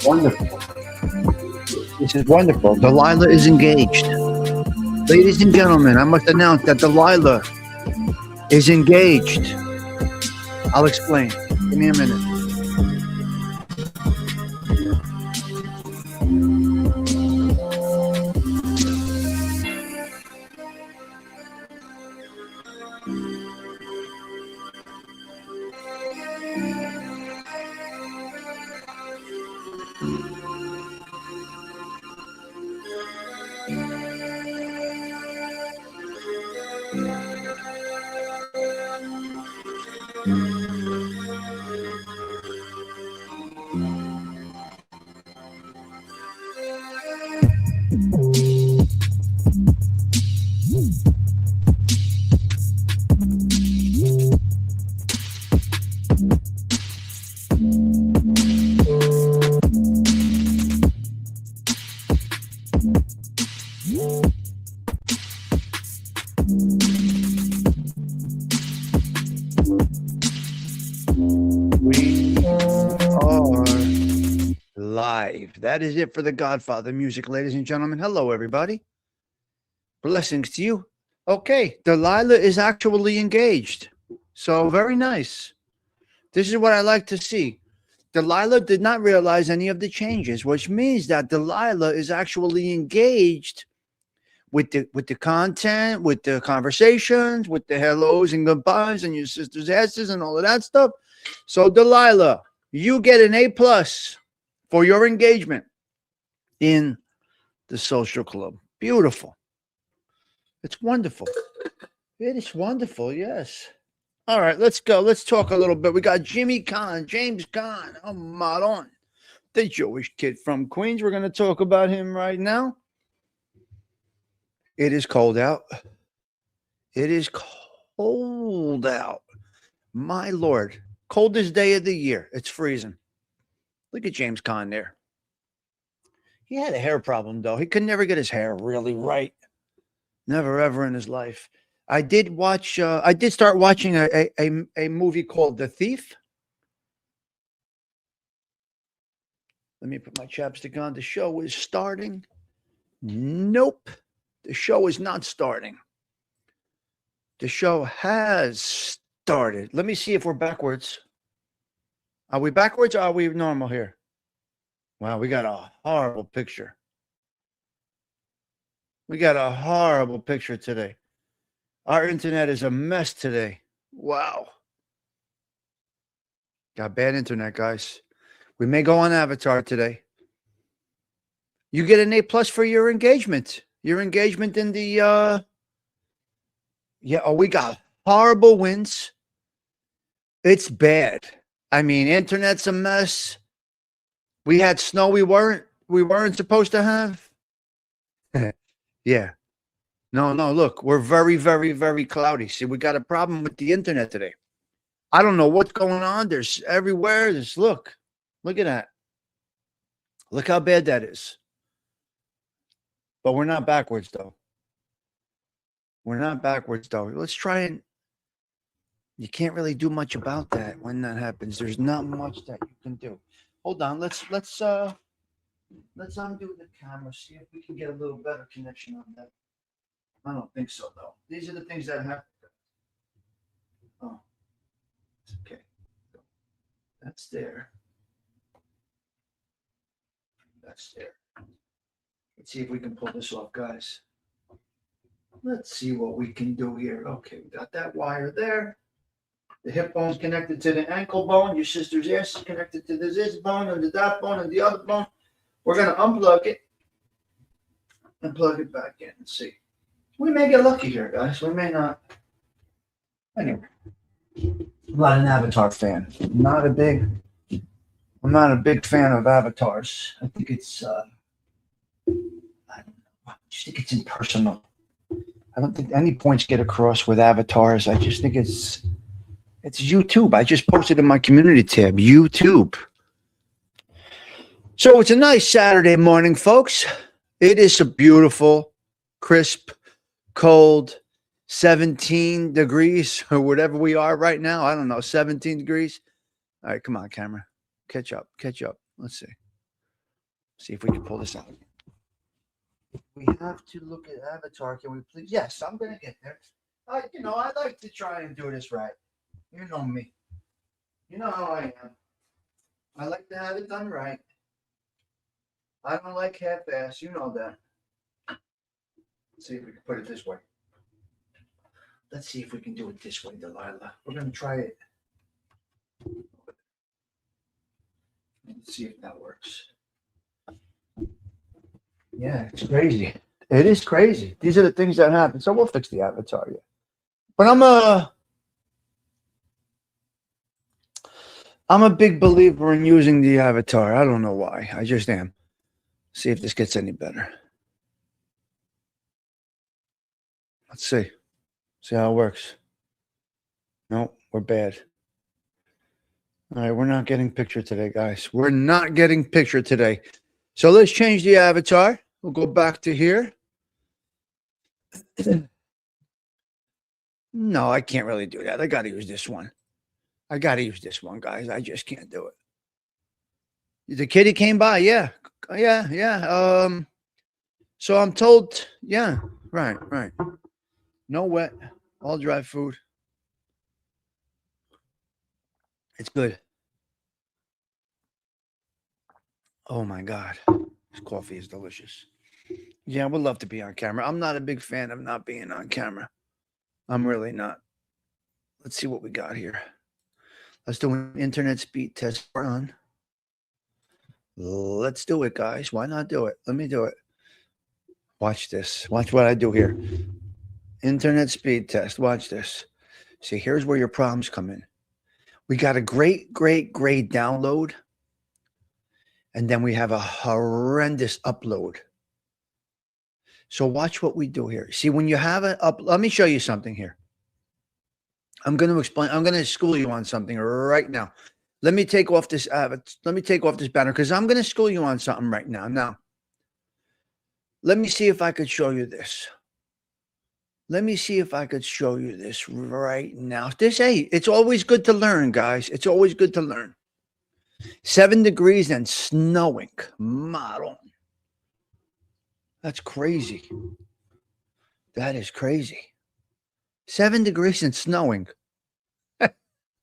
Wonderful. This is wonderful. Delilah is engaged. Ladies and gentlemen, I must announce that Delilah is engaged. I'll explain. Give me a minute. That is it for the Godfather music, ladies and gentlemen. Hello, everybody. Blessings to you. Okay, Delilah is actually engaged. So very nice. This is what I like to see. Delilah did not realize any of the changes, which means that Delilah is actually engaged with the content, with the conversations, with the hellos and goodbyes and your sister's asses and all of that stuff. So Delilah, you get an A+ for your engagement in the social club. Beautiful. It's wonderful. It is wonderful, yes. All right, let's go. Let's talk a little bit. We got James Caan. Oh, Maron, the Jewish kid from Queens. We're going to talk about him right now. It is cold out. It is cold out. My Lord. Coldest day of the year. It's freezing. Look at James Caan there. He had a hair problem, though. He could never get his hair really right. Never, ever in his life. I did start watching a movie called The Thief. Let me put my chapstick on. The show is starting. Nope. The show is not starting. The show has started. Let me see if we're backwards. Are we backwards or are we normal here? Wow, we got a horrible picture. We got a horrible picture today. Our internet is a mess today. Wow. Got bad internet, guys. We may go on Avatar today. You get an A+ for your engagement. Your engagement in the we got horrible winds. It's bad. I mean, internet's a mess. We had snow we weren't supposed to have. Yeah. No, look, we're very, very, very cloudy. See, we got a problem with the internet today. I don't know what's going on. There's everywhere. Look at that. Look how bad that is. But we're not backwards, though. Let's try and you can't really do much about that when that happens. There's not much that you can do. Hold on. Let's undo the camera, see if we can get a little better connection on that. I don't think so, though. These are the things that happen. Oh, okay. That's there. That's there. Let's see if we can pull this off, guys. Let's see what we can do here. Okay, we got that wire there. The hip bone's connected to the ankle bone. Your sister's ass is connected to this bone and that bone and the other bone. We're going to unplug it and plug it back in and see. We may get lucky here, guys. We may not. Anyway, I'm not an Avatar fan. I'm not a big fan of avatars. I think it's I just think it's impersonal. I don't think any points get across with avatars. I just think it's YouTube. I just posted in my community tab, YouTube. So it's a nice Saturday morning, folks. It is a beautiful, crisp, cold 17 degrees or whatever we are right now. I don't know, 17 degrees. All right, come on, camera. Catch up. Let's see. See if we can pull this out. We have to look at Avatar. Can we please? Yes, I'm going to get there. I like to try and do this right. You know me. You know how I am. I like to have it done right. I don't like half-ass. You know that. Let's see if we can put it this way. Let's see if we can do it this way, Delilah. We're going to try it. Let's see if that works. Yeah, it's crazy. It is crazy. These are the things that happen. So we'll fix the Avatar, yeah. But I'm a big believer in using the Avatar. I don't know why. I just am. See if this gets any better. Let's see. See how it works. No, we're bad. All right, we're not getting picture today, guys. We're not getting picture today. So let's change the avatar. We'll go back to here. No, I can't really do that. I got to use this one. Guys. I just can't do it. The kitty came by. Yeah. So I'm told, yeah, right. No wet, all dry food. It's good. Oh my God. This coffee is delicious. Yeah, I would love to be on camera. I'm not a big fan of not being on camera. I'm really not. Let's see what we got here. Let's do an internet speed test. We're on. Let's do it, guys. Why not do it? Let me do it. Watch this. Watch what I do here. Internet speed test. Watch this. See, here's where your problems come in. We got a great download. And then we have a horrendous upload. So watch what we do here. See, when you have an up, let me show you something here. I'm going to explain. I'm going to school you on something right now. Let me take off this. Let me take off this banner because I'm going to school you on something right now. Now, let me see if I could show you this. Let me see if I could show you this right now. It's always good to learn, guys. It's always good to learn. 7 degrees and snowing. Model. That's crazy. That is crazy. 7 degrees and snowing.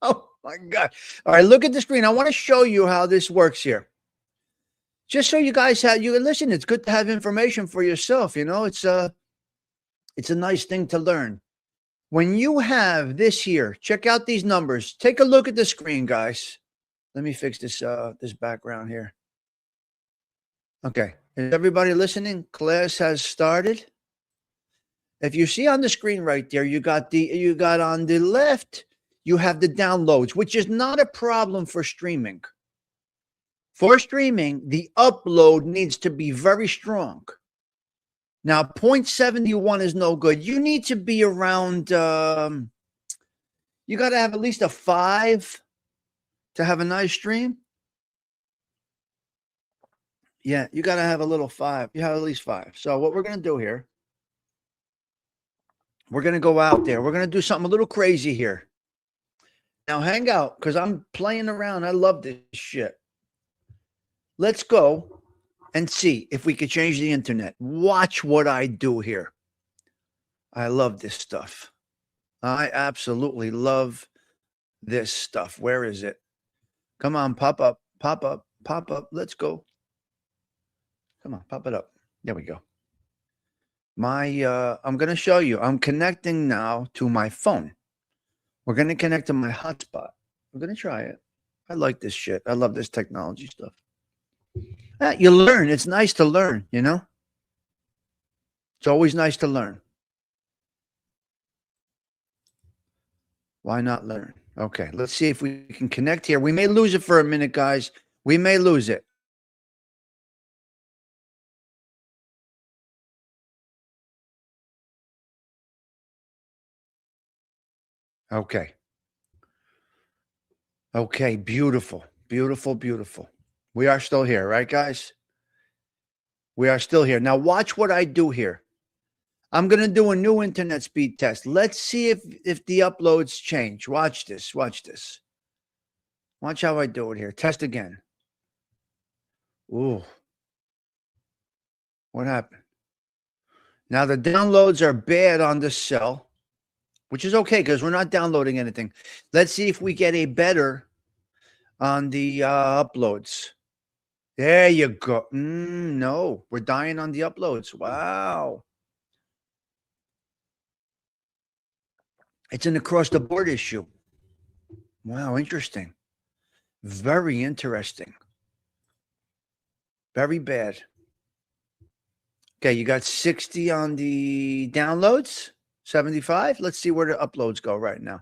Oh my God. All right, look at the screen. I want to show you how this works here. Just so you guys have, you listen, it's good to have information for yourself. You know, it's a nice thing to learn. When you have this here, check out these numbers. Take a look at the screen, guys. Let me fix this this background here. Okay. Is everybody listening? Class has started. If you see on the screen right there, you got on the left, you have the downloads, which is not a problem for streaming. For streaming, the upload needs to be very strong. Now, 0.71 is no good. You need to be around, you got to have at least a 5 to have a nice stream. Yeah, you got to have a little 5. You have at least 5. So what we're going to do here, we're going to go out there. We're going to do something a little crazy here. Now, hang out, because I'm playing around. I love this shit. Let's go and see if we could change the internet. Watch what I do here. I love this stuff. I absolutely love this stuff. Where is it? Come on, pop up, pop up, pop up. Let's go. Come on, pop it up. There we go. I'm going to show you. I'm connecting now to my phone. We're going to connect to my hotspot. We're going to try it. I like this shit. I love this technology stuff. You learn. It's nice to learn, you know? It's always nice to learn. Why not learn? Okay, let's see if we can connect here. We may lose it for a minute, guys. We may lose it. Okay. Okay, beautiful, beautiful, beautiful. We are still here, right, guys? We are still here. Now watch what I do here. I'm going to do a new internet speed test. Let's see if the uploads change. Watch this. Watch this. Watch how I do it here. Test again. Ooh. What happened? Now the downloads are bad on the cell, which is okay because we're not downloading anything. Let's see if we get a better on the uploads. There you go. No, we're dying on the uploads. Wow. It's an across-the-board issue. Wow, interesting. Very interesting. Very bad. Okay, you got 60 on the downloads, 75. Let's see where the uploads go right now.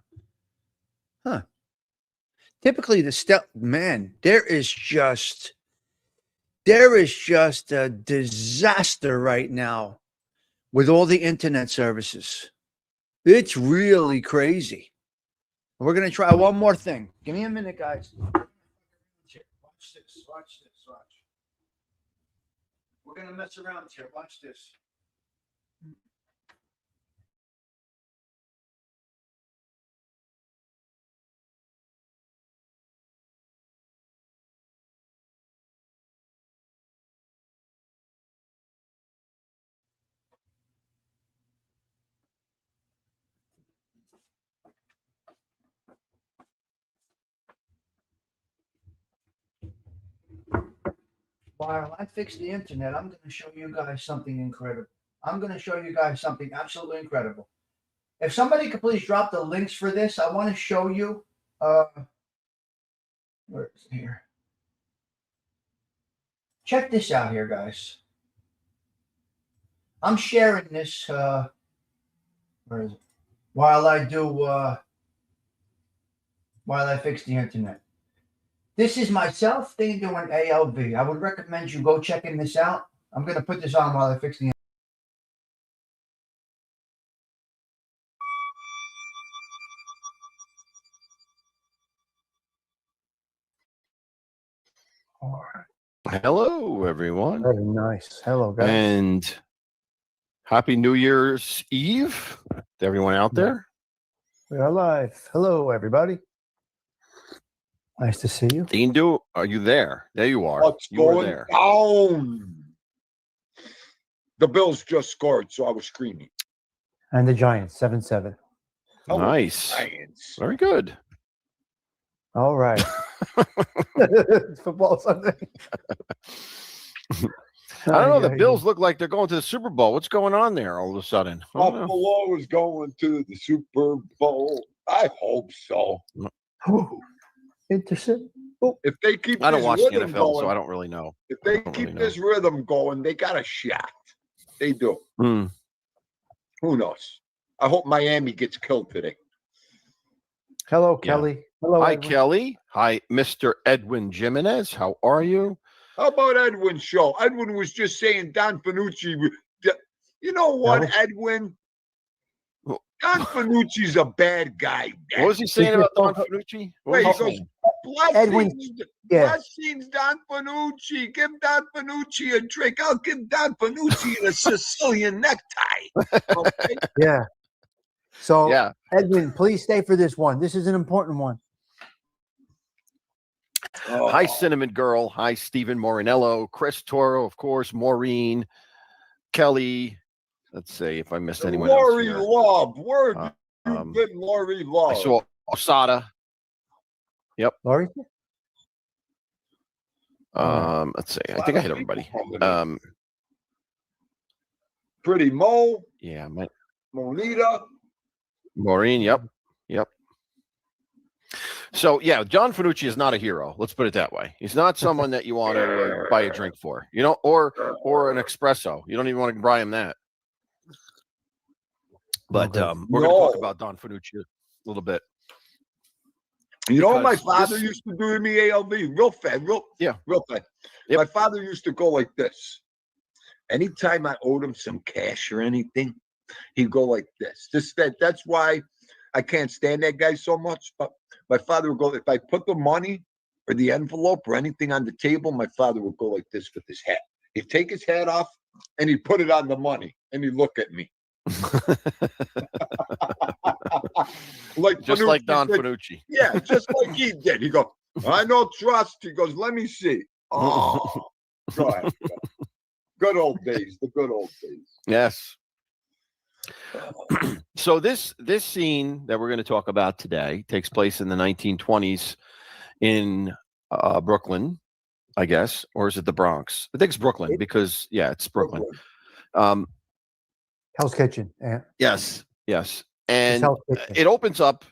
Huh. Typically, man, there is just a disaster right now with all the internet services. It's really crazy. We're going to try one more thing. Give me a minute, guys. Watch this. Watch this. Watch. We're going to mess around here. Watch this. While I fix the internet, I'm going to show you guys something incredible. I'm going to show you guys something absolutely incredible. If somebody could please drop the links for this, I want to show you. Where is it here? Check this out here, guys. I'm sharing this. Where is it? While I fix the internet. This is myself doing ALV. I would recommend you go checking this out. I'm going to put this on while I fix the internet. All right. Hello, everyone. Very nice. Hello, guys. And happy New Year's Eve to everyone out there. We are live. Hello, everybody. Nice to see you. Dean, are you there? There you are. What's You were going there. down? The Bills just scored, so I was screaming. And the Giants, 7-7. Go with the Nice. Giants. Very good. All right. It's football Sunday. I don't know. The Bills look like they're going to the Super Bowl. What's going on there all of a sudden? I don't know. Buffalo is going to the Super Bowl. I hope so. Interesting. If they keep I don't this watch the rhythm NFL, going, so I don't really know. if they don't keep really know. this rhythm going, they got a shot. They do. Mm. Who knows? I hope Miami gets killed today. Hello, Yeah. Kelly. Hello, Hi, Edwin. Kelly. Hi, Mr. Edwin Jimenez. How are you? How about Edwin's show? Edwin was just saying Don Fanucci. You know what, Kelly? Edwin? Don Fanucci's a bad guy. What was he saying about Don just- Fanucci? Wait, What he was he goes, saying? Edwin, yeah. blessings, Don Fanucci. Give Don Fanucci a drink. I'll give Don Fanucci a Sicilian necktie. Okay? Yeah. So, Yeah. Edwin, please stay for this one. This is an important one. Oh, Hi, Cinnamon Girl. Hi, Stephen Morinello. Chris Toro, of course. Maureen. Kelly. Let's see if I missed anyone else Lori here. Love. Where have you Um, been, Lori Love? I saw Osada. Laurie? Let's see. I think I hit everybody. Pretty Mo, Yeah, Monita. Maureen. Yep. So yeah, John Fanucci is not a hero. Let's put it that way. He's not someone that you want to buy a drink for, or an espresso. You don't even want to buy him that. But Okay. we're going to talk about Don Fanucci a little bit. You know what my Because father this- used to do to me, ALV? Real fast. Real fast. Yep. My father used to go like this. Anytime I owed him some cash or anything, he'd go like this. That's why I can't stand that guy so much. But my father would go, if I put the money or the envelope or anything on the table, my father would go like this with his hat. He'd take his hat off and he'd put it on the money and he'd look at me. Like Just Fanucci like Don did. Fanucci. Yeah, just like he did. He goes, I don't trust. He goes, let me see. Oh, go ahead. Good old days. The good old days. Yes. So this scene that we're going to talk about today takes place in the 1920s in Brooklyn, I guess, or is it the Bronx? I think it's Brooklyn because it's Brooklyn. Hell's Kitchen. Yeah. Yes. And Hell's Kitchen. it opens up.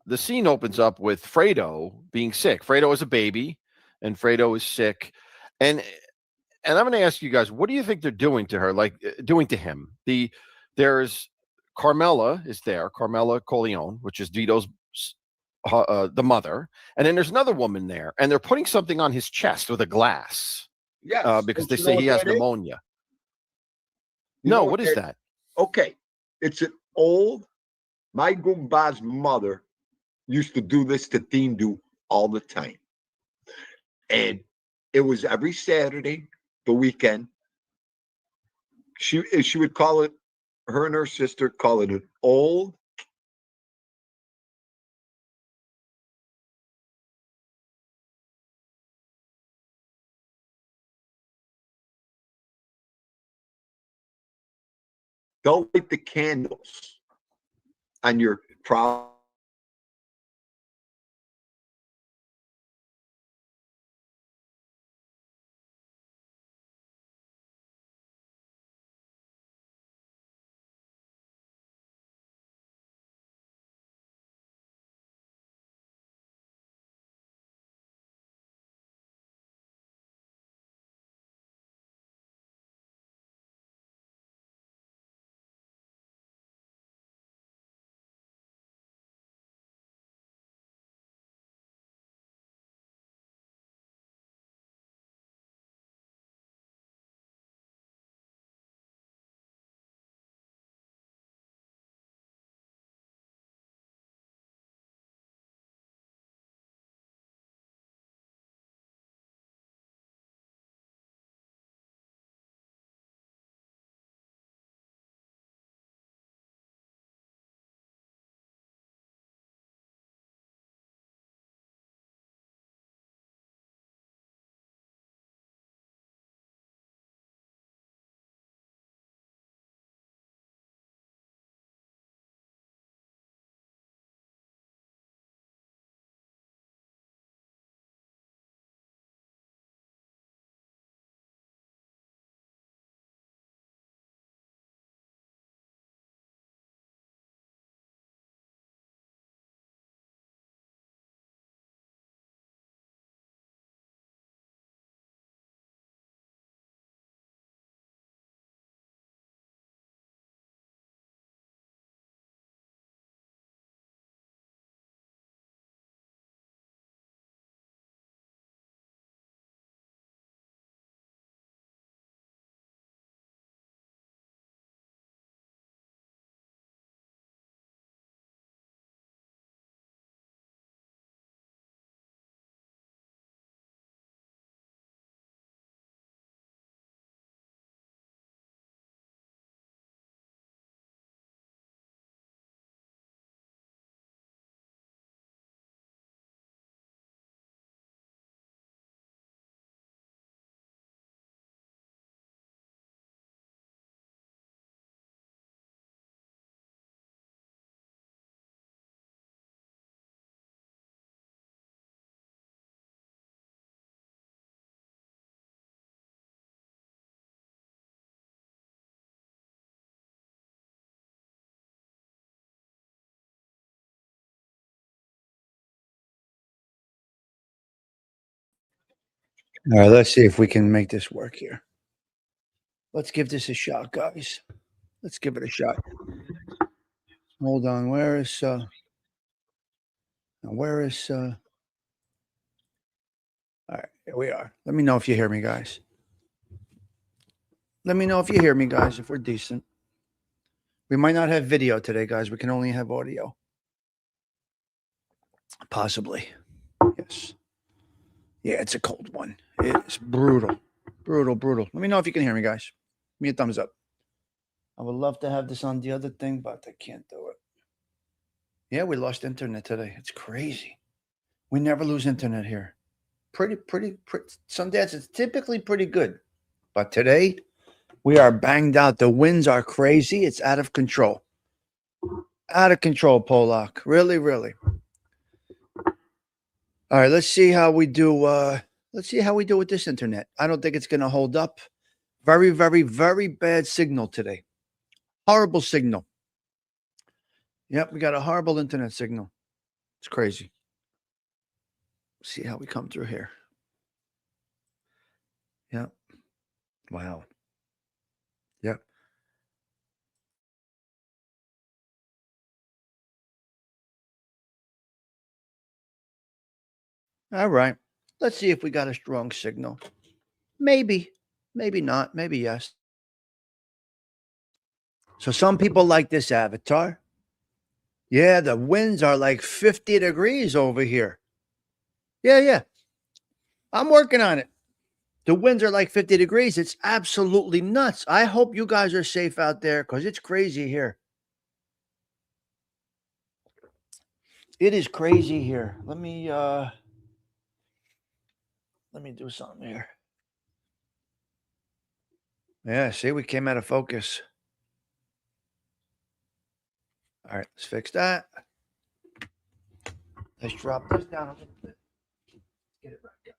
The scene opens up with Fredo being sick. Fredo is a baby, and Fredo is sick, and I'm going to ask you guys, what do you think they're doing to her? Like doing to him? There's Carmela is there, Carmela Corleone, which is Vito's the mother, and then there's another woman there, and they're putting something on his chest with a glass. Yes. Because Don't they you say know he what has that is? pneumonia. You know No, what is that? Okay. It's an old, my Goomba's mother used to do this to Tindu all the time. And it was every Saturday, the weekend. She would call it, her and her sister call it an old don't light the candles on your problem. All right, let's see if we can make this work here. Let's give this a shot, guys. Let's give it a shot. Hold on. Where is all right, here we are. Let me know if you hear me, guys. Let me know if you hear me, guys, if we're decent. We might not have video today, guys. We can only have audio. Possibly. Yes. Yeah, it's a cold one. It's brutal. Brutal, brutal. Let me know if you can hear me, guys. Give me a thumbs up. I would love to have this on the other thing, but I can't do it. Yeah, we lost internet today. It's crazy. We never lose internet here. Pretty. Some days it's typically pretty good. But today, we are banged out. The winds are crazy. It's out of control. Out of control, Polak. Really, really. All right, let's see how we do. Let's see how we do with this internet. I don't think it's going to hold up. Very, very, very bad signal today. Horrible signal. Yep, we got a horrible internet signal. It's crazy. See how we come through here. Yep. Wow. Yep. All right. Let's see if we got a strong signal. Maybe. Maybe not. Maybe yes. So some people like this avatar. Yeah, the winds are like 50 degrees over here. Yeah. I'm working on it. The winds are like 50 degrees. It's absolutely nuts. I hope you guys are safe out there because it's crazy here. It is crazy here. Let me do something here. Yeah, see, we came out of focus. All right, let's fix that. Let's drop this down a little bit. Get it right, guys.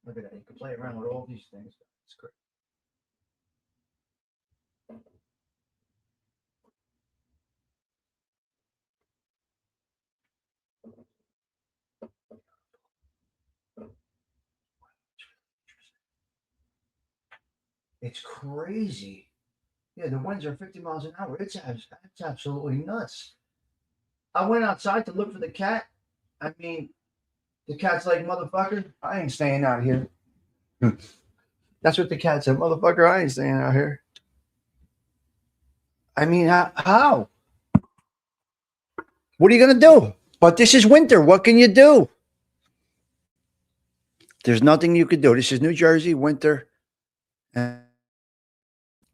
Look at that. You can play around with all these things. It's great. It's crazy. Yeah, the winds are 50 miles an hour. It's absolutely nuts. I went outside to look for the cat. I mean, the cat's like, motherfucker, I ain't staying out here. That's what the cat said, motherfucker, I ain't staying out here. I mean, how? What are you going to do? But this is winter. What can you do? There's nothing you could do. This is New Jersey, winter. And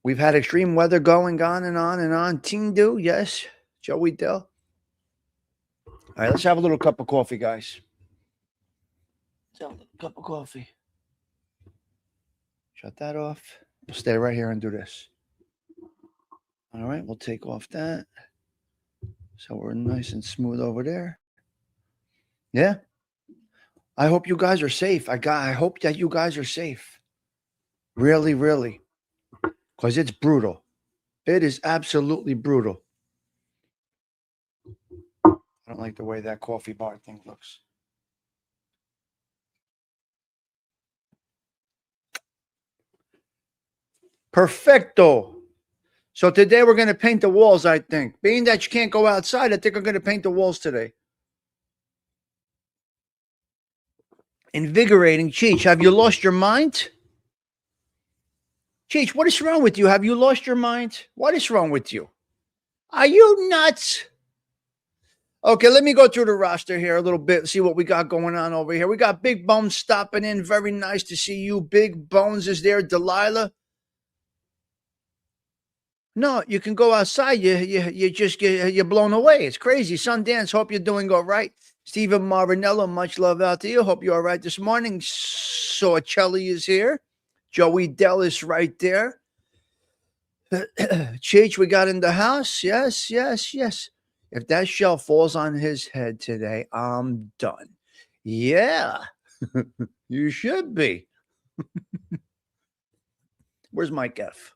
we've had extreme weather going on and on and on. Tindu, yes. Joey Dell. All right, let's have a little cup of coffee, guys. Let's have a little cup of coffee. Shut that off. We'll stay right here and do this. All right, we'll take off that. So we're nice and smooth over there. Yeah. I hope you guys are safe. I hope that you guys are safe. Really, really. Because it's brutal. It is absolutely brutal. I don't like the way that coffee bar thing looks. Perfecto. So today we're going to paint the walls, I think. Being that you can't go outside, I think we're going to paint the walls today. Invigorating. Cheech, have you lost your mind? Cheech, what is wrong with you? Have you lost your mind? What is wrong with you? Are you nuts? Okay, let me go through the roster here a little bit, see what we got going on over here. We got Big Bones stopping in. Very nice to see you. Big Bones is there. Delilah. No, you can go outside. You just you're blown away. It's crazy. Sundance, hope you're doing all right. Stephen Marinello, much love out to you. Hope you're all right this morning. Sorcelli is here. Joey Dell is right there. Cheech, we got in the house. Yes. If that shell falls on his head today, I'm done. Yeah, you should be. Where's Mike F?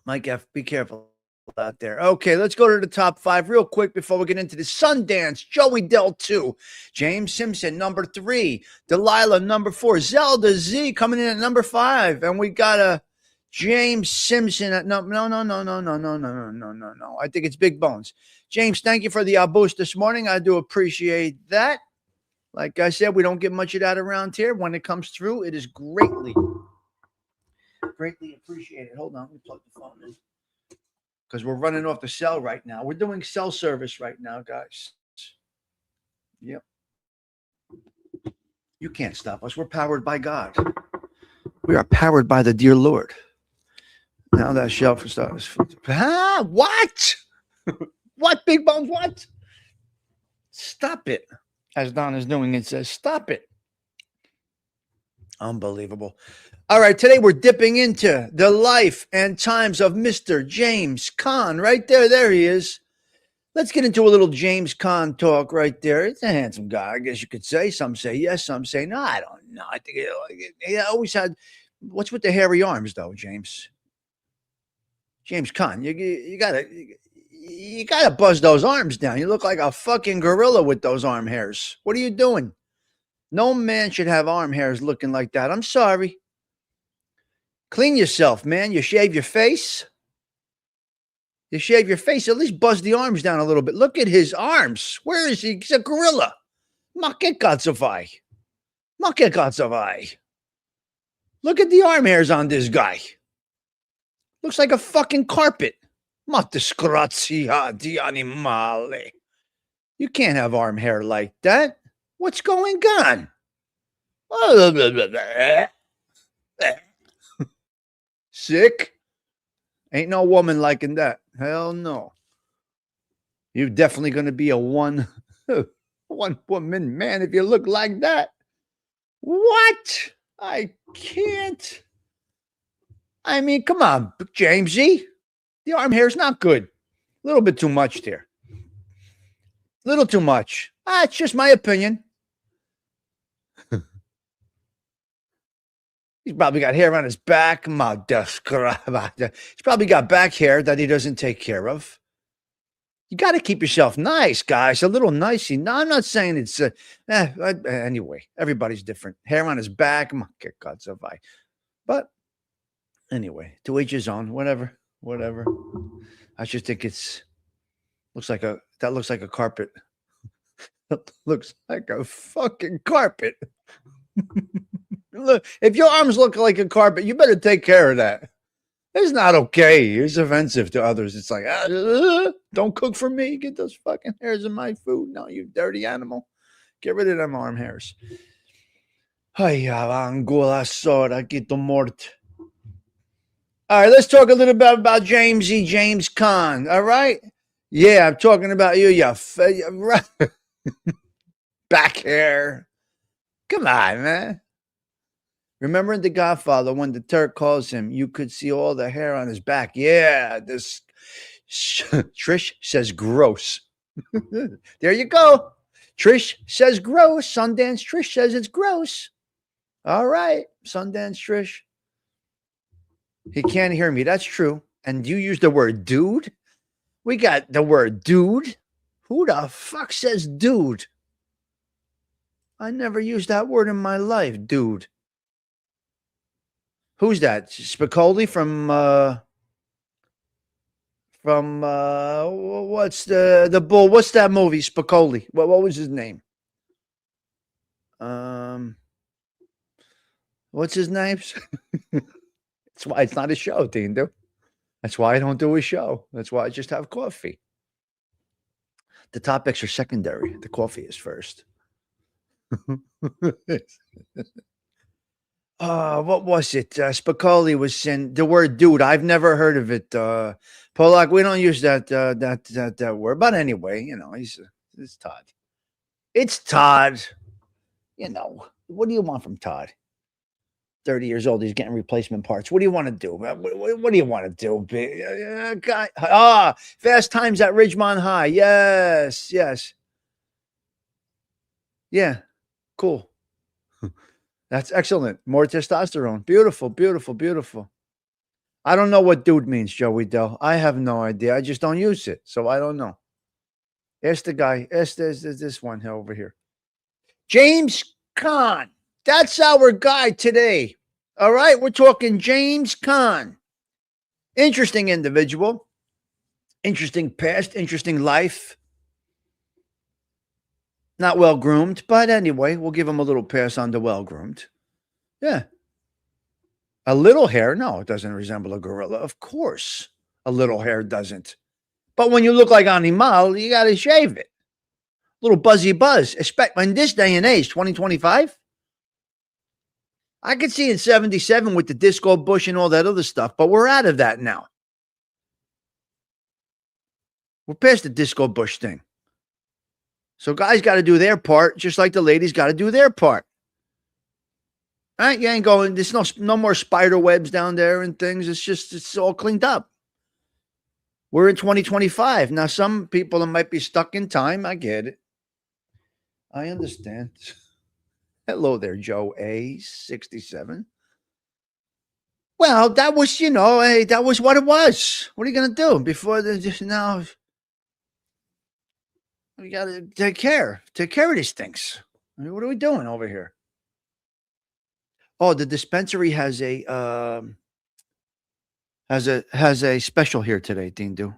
Mike F, be careful out there. Okay, let's go to the top 5 real quick before we get into the Sundance. Joey Dell 2, James Simpson number 3, Delilah number 4, Zelda Z coming in at number 5, and we got a James Simpson at no. I think it's Big Bones. James, thank you for the boost this morning. I do appreciate that. Like I said, we don't get much of that around here. When it comes through, it is greatly appreciated. Hold on, let me plug the phone in because we're running off the cell right now. We're doing cell service right now, guys. Yep. You can't stop us. We're powered by God. We are powered by the dear Lord. Now that shelf is starting. What? What, Big Bones? What? Stop it. As Don is doing, it says, stop it. Unbelievable. All right, today we're dipping into the life and times of Mr. James Caan. Right there. There he is. Let's get into a little James Caan talk right there. It's a handsome guy, I guess you could say. Some say yes, some say no. I don't know. I think he always had. What's with the hairy arms, though, James? James Caan, you gotta buzz those arms down. You look like a fucking gorilla with those arm hairs. What are you doing? No man should have arm hairs looking like that. I'm sorry. Clean yourself, man. You shave your face. You shave your face. At least buzz the arms down a little bit. Look at his arms. Where is he? He's a gorilla. Look at the arm hairs on this guy. Looks like a fucking carpet. Ma disgrazia di animale. You can't have arm hair like that. What's going on? Sick? Ain't no woman liking that. Hell no. You're definitely going to be a one woman man if you look like that. What? I can't. I mean, come on, Jamesy. The arm hair is not good. A little bit too much there. A little too much. It's just my opinion. He's probably got hair on his back. He's probably got back hair that he doesn't take care of. You got to keep yourself nice, guys. A little nicey. No, I'm not saying it's... anyway, everybody's different. Hair on his back. But anyway, to each his own. Whatever. I just think looks like a carpet. That looks like a fucking carpet. Look, if your arms look like a carpet, you better take care of that. It's not okay. It's offensive to others. It's like, don't cook for me. Get those fucking hairs in my food. No, you dirty animal. Get rid of them arm hairs. Ay, Angola sora, quito mort. All right, let's talk a little bit about James Caan. All right? Yeah, I'm talking about you. Back hair. Come on, man. Remember in The Godfather when the Turk calls him, you could see all the hair on his back. Yeah, this Trish says gross. There you go. Trish says gross. Sundance Trish says it's gross. All right, Sundance Trish. He can't hear me. That's true. And you use the word dude. We got the word dude. Who the fuck says dude? I never used that word in my life, dude. Who's that? Spicoli from what's the bull? What's that movie? Spicoli. What was his name? What's his name? That's why it's not a show, Dindo. That's why I don't do a show. That's why I just have coffee. The topics are secondary. The coffee is first. What was it? Spicoli was saying the word dude. I've never heard of it. Polak, we don't use that word. But anyway, it's Todd. It's Todd. What do you want from Todd? 30 years old. He's getting replacement parts. What do you want to do? What do you want to do? Guy. Fast Times at Ridgemont High. Yes. Yeah. Cool. That's excellent. More testosterone. Beautiful. I don't know what dude means, Joey Dell. I have no idea. I just don't use it, so I don't know. Ask the guy. Ask this one over here. James Caan. That's our guy today. All right, we're talking James Caan. Interesting individual. Interesting past, interesting life. Not well groomed, but anyway, we'll give him a little pass on the well groomed. Yeah. A little hair? No, it doesn't resemble a gorilla. Of course, a little hair doesn't. But when you look like Animal, you got to shave it. Little buzzy buzz. Expect in this day and age, 2025. I could see in 77 with the disco bush and all that other stuff, but we're out of that now. We're past the disco bush thing. So guys got to do their part, just like the ladies got to do their part. All right, you ain't going. There's no more spider webs down there and things. It's all cleaned up. We're in 2025 now. Some people might be stuck in time. I get it. I understand. Hello there, Joe A67. Well, that was, hey, that was what it was. What are you gonna do before now? We gotta take care of these things. I mean, what are we doing over here? Oh, the dispensary has a special here today, Dindu.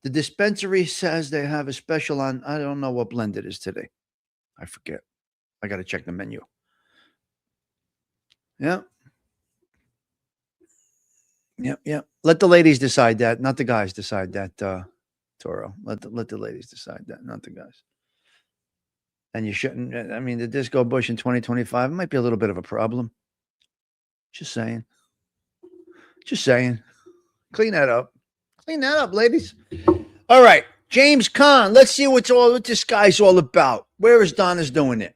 The dispensary says they have a special on. I don't know what blend it is today. I forget. I got to check the menu. Yeah. Yep. Let the ladies decide that, not the guys decide that, Toro. Let the ladies decide that, not the guys. And you shouldn't. I mean, the disco bush in 2025 might be a little bit of a problem. Just saying. Clean that up. Ladies. All right. James Caan. Let's see what this guy's all about. Where is Donna's doing it?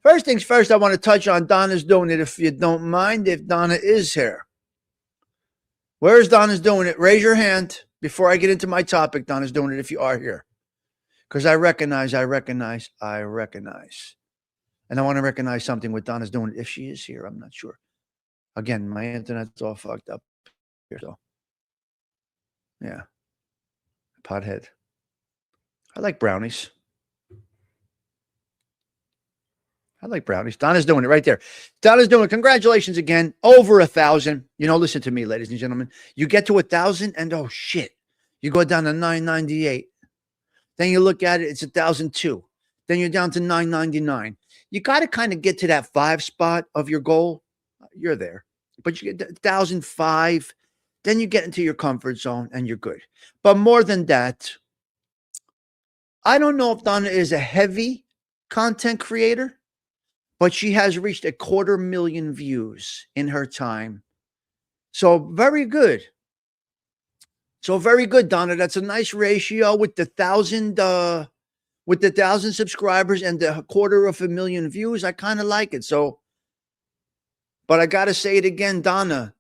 First things first, I want to touch on Donna's doing it, if you don't mind, if Donna is here. Where is Donna's doing it? Raise your hand before I get into my topic. Donna's doing it if you are here. Because I recognize. And I want to recognize something with Donna's doing it. If she is here, I'm not sure. Again, my internet's all fucked up here. So, yeah. Pothead. I like brownies. Donna's doing it right there. Donna's doing it. Congratulations again. Over 1,000. Listen to me, ladies and gentlemen. You get to 1,000 and oh shit. You go down to 998. Then you look at it, it's 1,002. Then you're down to 999. You got to kind of get to that 5 spot of your goal. You're there. But you get 1,005. Then you get into your comfort zone and you're good. But more than that, I don't know if Donna is a heavy content creator, but she has reached 250,000 views in her time. So very good. Donna. That's a nice ratio with the 1,000 subscribers and the 250,000 views. I kind of like it. So, but I got to say it again, Donna.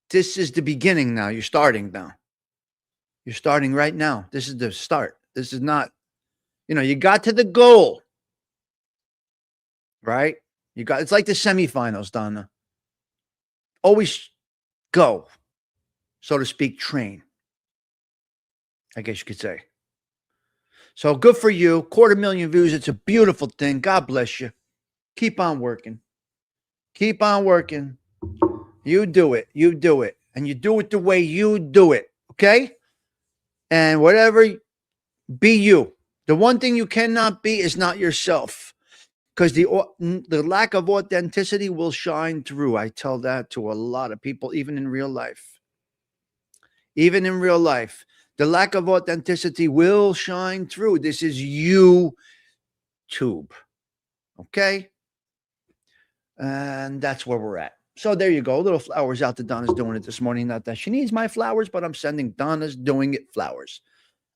This is the beginning now. You're starting now. You're starting right now. This is the start. This is not, you got to the goal. Right? It's like the semifinals, Donna. Always go, so to speak, train. I guess you could say. So good for you. 250,000 views. It's a beautiful thing. God bless you. Keep on working. You do it. And you do it the way you do it. Okay? And whatever, be you. The one thing you cannot be is not yourself. Because the lack of authenticity will shine through. I tell that to a lot of people, even in real life. The lack of authenticity will shine through. This is YouTube. Okay? And that's where we're at. So there you go. Little flowers out to Donna's doing it this morning. Not that she needs my flowers, but I'm sending Donna's doing it flowers.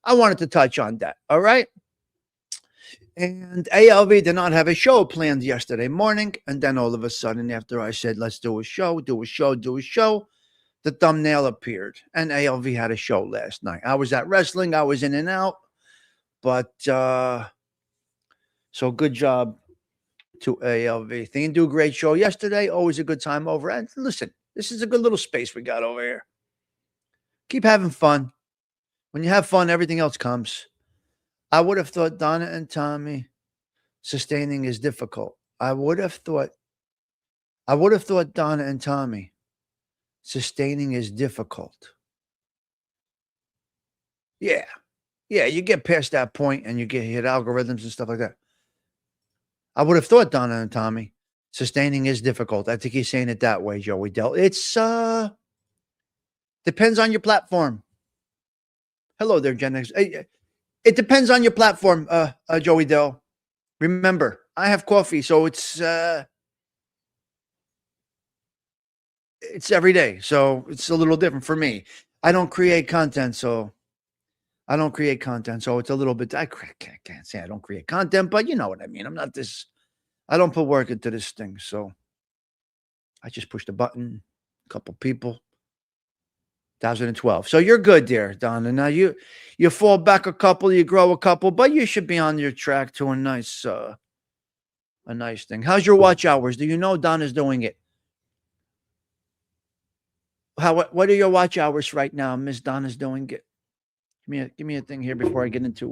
I wanted to touch on that. All right? And ALV did not have a show planned yesterday morning. And then all of a sudden, after I said, let's do a show, the thumbnail appeared. And ALV had a show last night. I was at wrestling. I was in and out. But so good job to ALV. They didn't do a great show yesterday. Always a good time over. And listen, This is a good little space we got over here. Keep having fun. When you have fun, everything else comes. I would have thought Donna and Tommy sustaining is difficult. I would have thought Donna and Tommy sustaining is difficult. Yeah. Yeah, you get past that point and you hit algorithms and stuff like that. I would have thought Donna and Tommy sustaining is difficult. I think he's saying it that way, Joey Dell. It's depends on your platform. Hello there, Gen X. It depends on your platform, Joey Dell. Remember, I have Kawfee, so it's every day. So it's a little different for me. I don't create content, so it's a little bit. I can't say I don't create content, but you know what I mean. I'm not this. I don't put work into this thing, so I just pushed a button. A couple people. 2012. So you're good there, Donna. Now you fall back a couple, you grow a couple, but you should be on your track to a nice thing. How's your watch hours? Do you know Donna's doing it? What are your watch hours right now? Miss Donna's doing it. Give me a thing here before I get into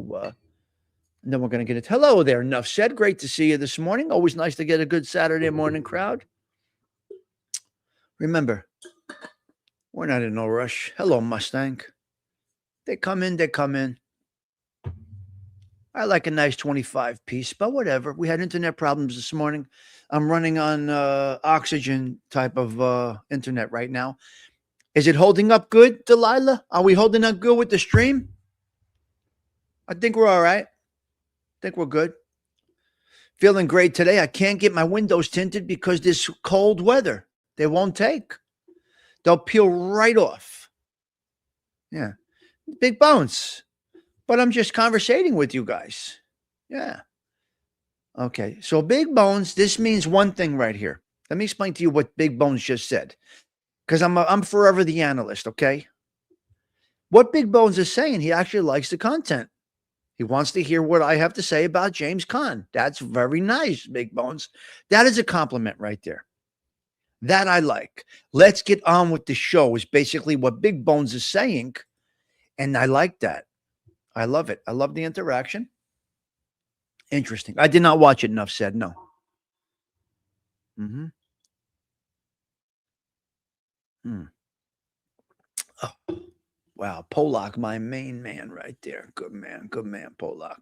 and then we're gonna get it. Hello there, enough said. Great to see you this morning. Always nice to get a good Saturday morning crowd. Remember, we're not in no rush. Hello, Mustang. They come in. I like a nice 25 piece, but whatever. We had internet problems this morning. I'm running on oxygen type of internet right now. Is it holding up good, Delilah? Are we holding up good with the stream? I think we're all right. I think we're good. Feeling great today. I can't get my windows tinted because this cold weather. They won't take. They'll peel right off. Yeah. Big bones. But I'm just conversating with you guys. Yeah. Okay. So big bones, this means one thing right here. Let me explain to you what Big Bones just said. Because I'm forever the analyst, okay? What Big Bones is saying, he actually likes the content. He wants to hear what I have to say about James Caan. That's very nice, Big Bones. That is a compliment right there. That I like. Let's get on with the show is basically what Big Bones is saying. And I like that. I love it. I love the interaction. Interesting. I did not watch it, enough said. No. Mm-hmm. Oh, wow. Polak, my main man right there. Good man, Polak.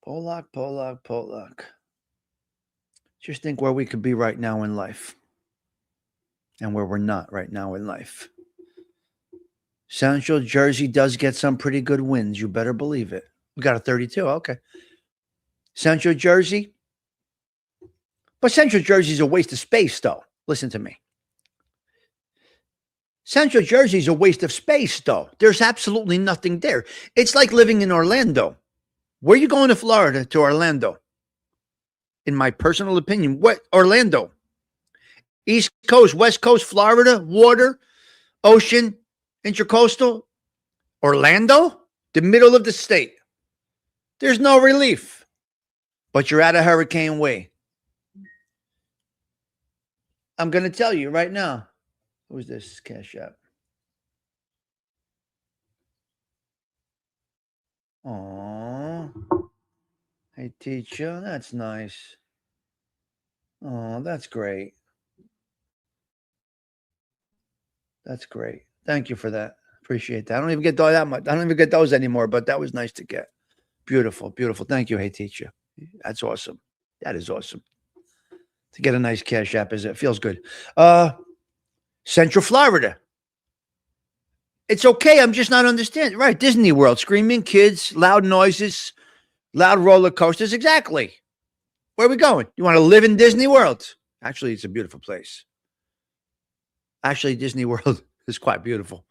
Polak. Just think where we could be right now in life and where we're not right now in life. Central Jersey does get some pretty good wins. You better believe it. We got a 32. Okay. Central Jersey. But Central Jersey is a waste of space, though. Listen to me. Central Jersey is a waste of space, though. There's absolutely nothing there. It's like living in Orlando. Where are you going to Florida to Orlando? In my personal opinion, what Orlando? East Coast, West Coast, Florida, water, ocean, intercoastal, Orlando, the middle of the state. There's no relief, but you're out of hurricane way. I'm going to tell you right now. Who's this Cash App? Oh, hey, teacher, that's nice. Oh, that's great. That's great. Thank you for that. Appreciate that. I don't even get that much. I don't even get those anymore, but that was nice to get. Beautiful, beautiful. Thank you, hey, teacher. That's awesome. That is awesome. To get a nice Cash App, it feels good. Central Florida. It's okay. I'm just not understanding. Right. Disney World. Screaming kids, loud noises, loud roller coasters. Exactly. Where are we going? You want to live in Disney World? Actually, it's a beautiful place. Actually, Disney World is quite beautiful.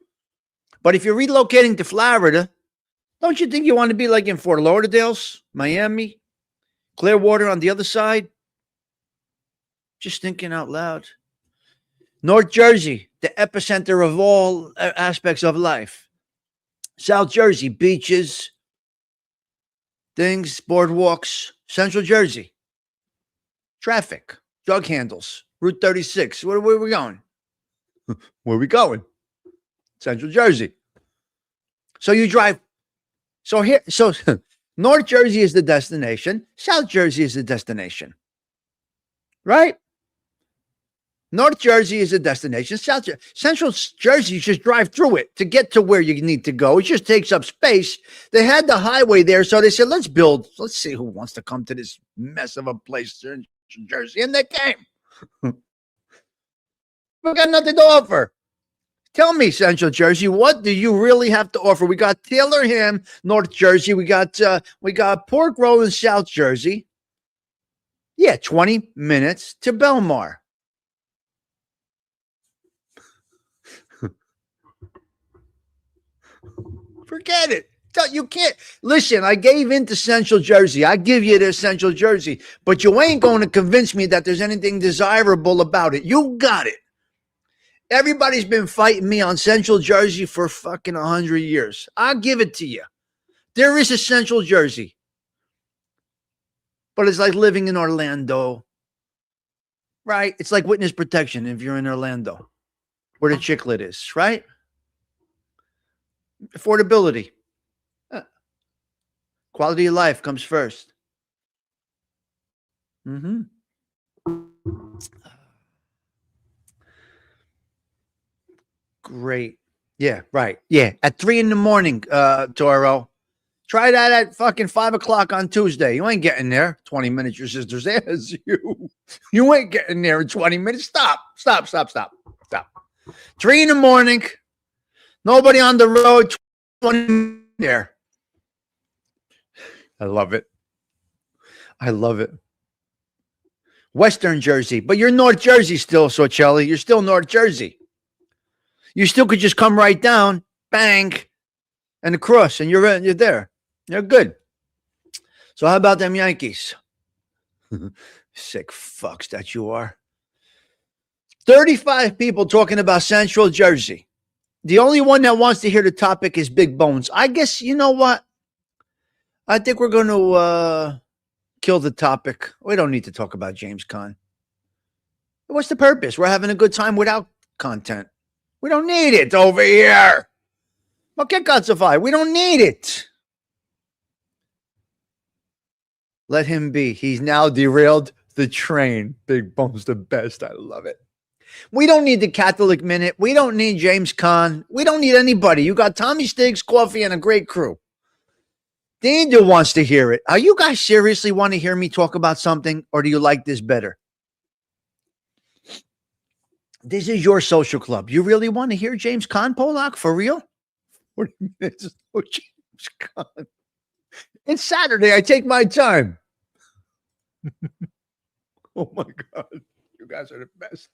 But if you're relocating to Florida, don't you think you want to be like in Fort Lauderdale's, Miami, Clearwater on the other side? Just thinking out loud. North Jersey, the epicenter of all aspects of life. South Jersey, beaches, things, boardwalks. Central Jersey, traffic. Jug handles. Route 36. Where are we going? Where are we going? Central Jersey. So you drive. So North Jersey is the destination. South Jersey is the destination. Right? North Jersey is a destination. Central Jersey, you just drive through it to get to where you need to go. It just takes up space. They had the highway there, so they said, let's see who wants to come to this mess of a place in Jersey. And they came. We got nothing to offer. Tell me, Central Jersey, what do you really have to offer? We got Taylor Ham, North Jersey. We got Pork Roll in South Jersey. Yeah, 20 minutes to Belmar. Forget it. You can't. Listen, I gave in to Central Jersey. I give you this Central Jersey, but you ain't going to convince me that there's anything desirable about it. You got it. Everybody's been fighting me on Central Jersey for fucking 100 years. I'll give it to you. There is a Central Jersey. But it's like living in Orlando. Right? It's like witness protection if you're in Orlando, where the Chiclet is, right? Affordability. Quality of life comes first. Great. Yeah, right. Yeah. At 3 a.m, Toro. Try that at fucking 5 o'clock on Tuesday. You ain't getting there. 20 minutes, your sister's ass. You ain't getting there in 20 minutes. Stop. 3 a.m. Nobody on the road. 20 there. I love it. Western Jersey, but you're North Jersey still, Sorcelli. You're still North Jersey. You still could just come right down, bang, and across, and you're there. You're good. So how about them Yankees? Sick fucks that you are. 35 people talking about Central Jersey. The only one that wants to hear the topic is Big Bones. I guess, you know what? I think we're going to kill the topic. We don't need to talk about James Caan. What's the purpose? We're having a good time without content. We don't need it over here. Okay, Katsufai, we don't need it. Let him be. He's now derailed the train. Big Bone's the best. I love it. We don't need the Catholic Minute. We don't need James Caan. We don't need anybody. You got Tommy Stigs, Kawfee, and a great crew. Danger wants to hear it. Are you guys seriously want to hear me talk about something, or do you like this better? This is your social club. You really want to hear James Caan, Polak, for real? 40 minutes. Oh, James Caan. It's Saturday. I take my time. Oh, my God. You guys are the best.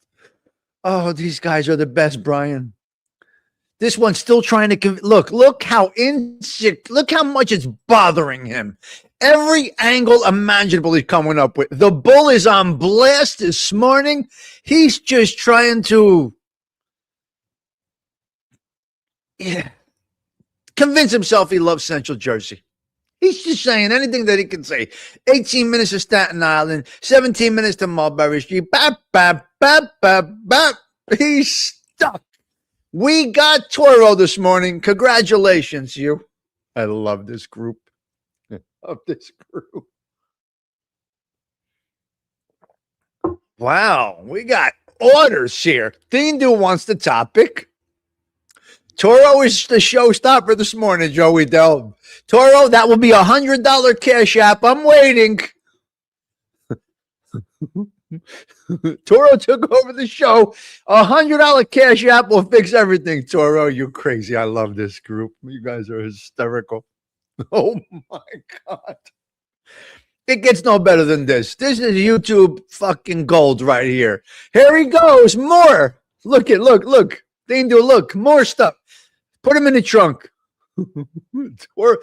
Oh, these guys are the best, Brian. This one's still trying to look how look how much it's bothering him. Every angle imaginable he's coming up with. The bull is on blast this morning. He's just trying to convince himself he loves Central Jersey. He's just saying anything that he can say. 18 minutes to Staten Island, 17 minutes to Mulberry Street. Bap, bap, bap, bap, bap. He's stuck. We got Toro this morning. Congratulations, you. I love this group. Wow, we got orders here. Thindu wants the topic. Toro is the showstopper this morning, Joey Del. Toro, that will be $100 cash app. I'm waiting. Toro took over the show. $100 cash app will fix everything. Toro, you crazy. I love this group. You guys are hysterical. Oh my God. It gets no better than this. This is YouTube fucking gold right here. Here he goes. More. Look. Thindu, look. More stuff. Put him in the trunk. Or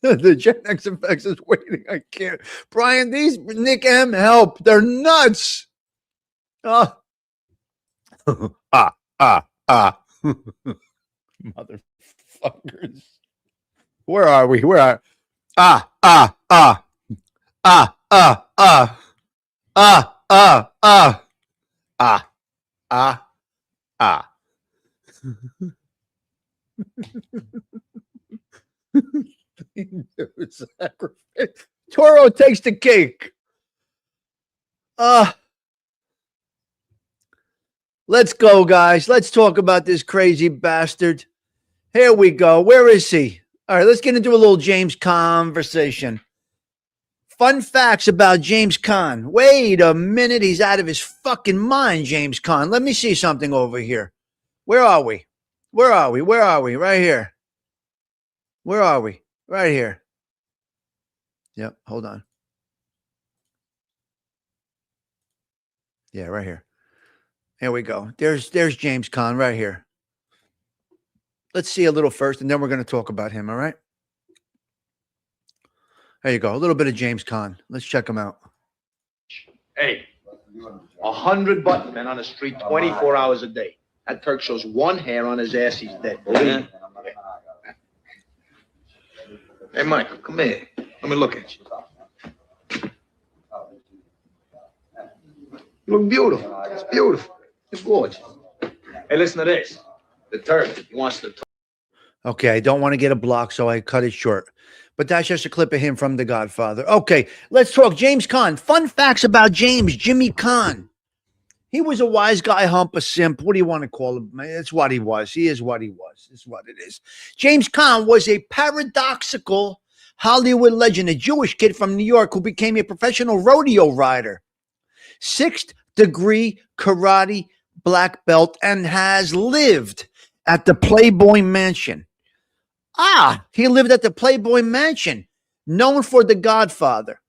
the Gen X effects is waiting. I can't. Brian, these Nick M help. They're nuts. Motherfuckers. Where are we? Ah, ah, ah, ah, ah, ah. Sacrifice. Toro takes the cake. Let's go, guys. Let's talk about this crazy bastard. Here we go. Where is he? All right, let's get into a little James conversation. Fun facts about James Caan. Wait a minute. He's out of his fucking mind, James Caan. Let me see something over here. Where are we? Where are we? Where are we? Right here. Where are we? Right here. Yep. Hold on. Yeah, right here. Here we go. There's James Caan right here. Let's see a little first, and then we're going to talk about him. All right. There you go. A little bit of James Caan. Let's check him out. Hey, 100 button men on the street 24 hours a day. That Turk shows one hair on his ass, he's dead. Believe me. Hey, Michael, come here. Let me look at you. You look beautiful. It's beautiful. It's gorgeous. Hey, listen to this. The Turk, he wants to talk. Okay, I don't want to get a block, so I cut it short. But that's just a clip of him from The Godfather. Okay, let's talk James Caan. Fun facts about James, Jimmy Caan. He was a wise guy, hump, a simp. What do you want to call him? It's what he was. He is what he was. It's what it is. James Caan was a paradoxical Hollywood legend, a Jewish kid from New York who became a professional rodeo rider. 6th degree karate black belt and has lived at the Playboy Mansion. He lived at the Playboy Mansion, known for The Godfather.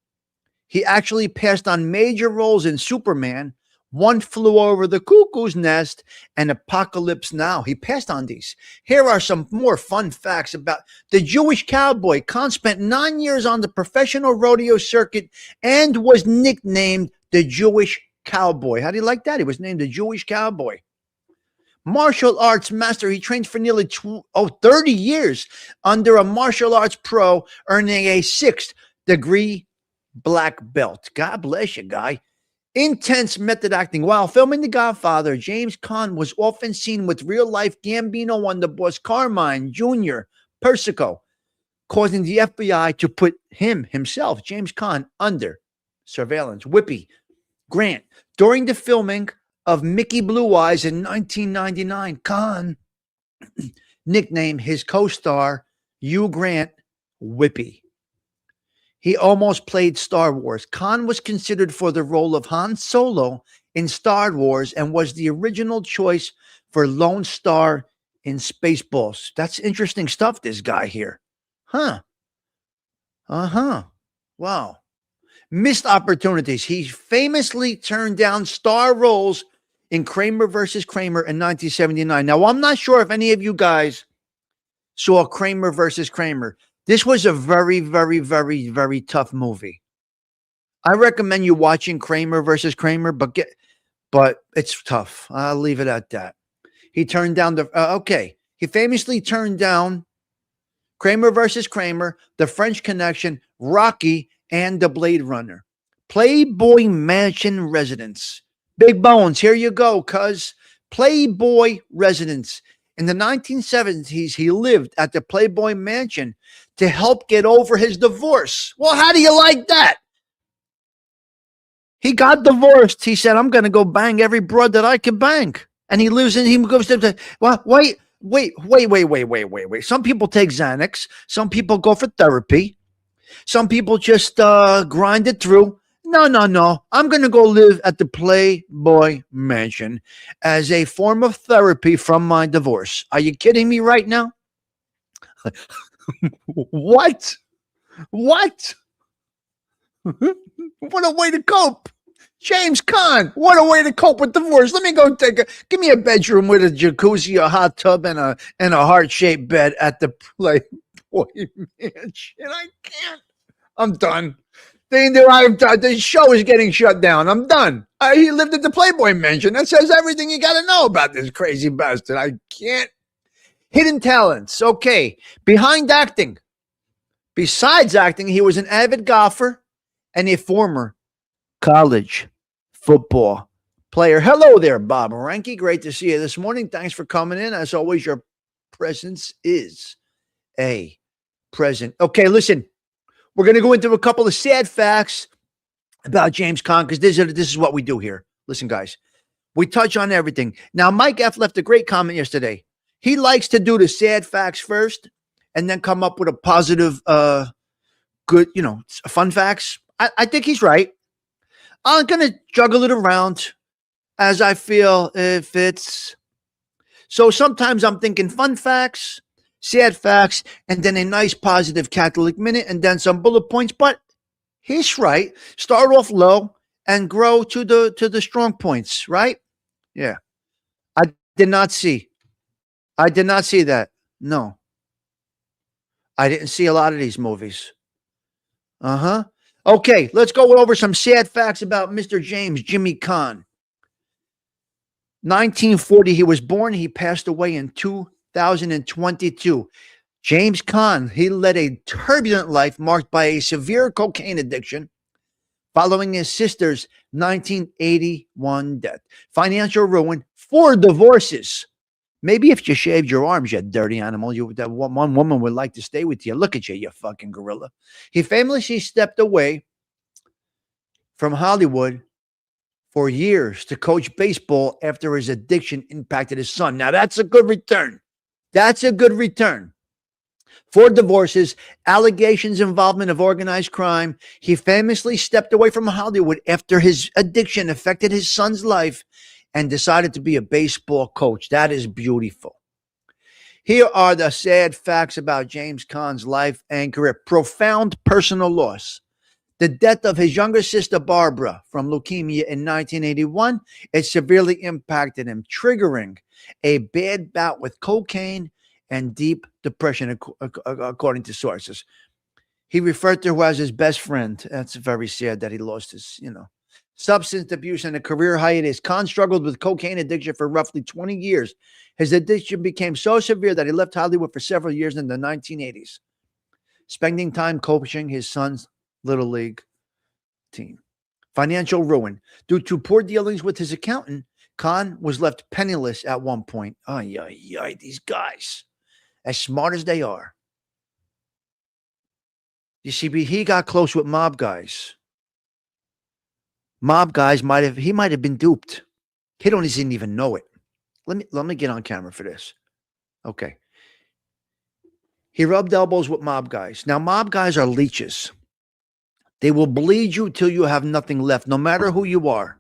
He actually passed on major roles in Superman, One Flew Over the Cuckoo's Nest, and Apocalypse Now. He passed on these. Here are some more fun facts about the Jewish cowboy. Caan spent 9 years on the professional rodeo circuit and was nicknamed the Jewish Cowboy. How do you like that? He was named the Jewish Cowboy. Martial arts master. He trained for nearly 30 years under a martial arts pro, earning a 6th degree black belt. God bless you, guy. Intense method acting. While filming The Godfather, James Caan was often seen with real-life Gambino underboss Carmine Jr. Persico, causing the FBI to put himself, James Caan, under surveillance. Whippy Grant. During the filming of Mickey Blue Eyes in 1999, Caan nicknamed his co-star Hugh Grant Whippy. He almost played Star Wars. Caan was considered for the role of Han Solo in Star Wars and was the original choice for Lone Star in Spaceballs. That's interesting stuff, this guy here. Huh. Wow. Missed opportunities. He famously turned down star roles in Kramer versus Kramer in 1979. Now, I'm not sure if any of you guys saw Kramer versus Kramer. This was a very, very, very, very tough movie. I recommend you watching Kramer versus Kramer, but it's tough. I'll leave it at that. He turned down He famously turned down Kramer versus Kramer, The French Connection, Rocky, and The Blade Runner. Playboy Mansion residence. Big Bones, here you go, cuz. Playboy residence. In the 1970s, he lived at the Playboy Mansion to help get over his divorce. Well, how do you like that? He got divorced. He said, I'm going to go bang every broad that I can bang. And he goes to, well, wait. Some people take Xanax. Some people go for therapy. Some people just grind it through. No. I'm going to go live at the Playboy Mansion as a form of therapy from my divorce. Are you kidding me right now? What? What a way to cope. James Caan, what a way to cope with divorce. Let me go give me a bedroom with a jacuzzi, a hot tub, and a heart-shaped bed at the Playboy Mansion. I can't. I'm done. The show is getting shut down. I'm done. He lived at the Playboy Mansion. That says everything you got to know about this crazy bastard. I can't. Hidden talents. Okay. Behind acting. Besides acting, he was an avid golfer and a former college football player. Hello there, Bob Ranke. Great to see you this morning. Thanks for coming in. As always, your presence is a present. Okay, listen, we're going to go into a couple of sad facts about James Caan because this is what we do here. Listen, guys, we touch on everything. Now, Mike F. left a great comment yesterday. He likes to do the sad facts first and then come up with a positive, good, fun facts. I think he's right. I'm going to juggle it around as I feel it fits. So sometimes I'm thinking fun facts, sad facts, and then a nice positive Catholic minute, and then some bullet points. But he's right. Start off low and grow to the strong points, right? Yeah. I did not see that. No. I didn't see a lot of these movies. Uh-huh. Okay, let's go over some sad facts about Mr. James Jimmy Caan. 1940, he was born. He passed away in 2022. James Caan, he led a turbulent life marked by a severe cocaine addiction following his sister's 1981 death. Financial ruin, 4 divorces. Maybe if you shaved your arms, you dirty animal, that one woman would like to stay with you. Look at you, you fucking gorilla. He famously stepped away from Hollywood for years to coach baseball after his addiction impacted his son. Now, that's a good return. That's a good return. 4 divorces, allegations involvement of organized crime. He famously stepped away from Hollywood after his addiction affected his son's life and decided to be a baseball coach. That is beautiful. Here are the sad facts about James Caan's life and career. Profound personal loss. The death of his younger sister, Barbara, from leukemia in 1981, it severely impacted him, triggering a bad bout with cocaine and deep depression, according to sources. He referred to her as his best friend. That's very sad that he lost his, substance abuse and a career hiatus. Caan struggled with cocaine addiction for roughly 20 years. His addiction became so severe that he left Hollywood for several years in the 1980s, spending time coaching his son's Little League team. Financial ruin. Due to poor dealings with his accountant, Caan was left penniless at one point. These guys, as smart as they are. You see, he got close with mob guys. Mob guys might have been duped. He doesn't even know it. Let me get on camera for this. Okay. He rubbed elbows with mob guys. Now, mob guys are leeches. They will bleed you till you have nothing left, no matter who you are.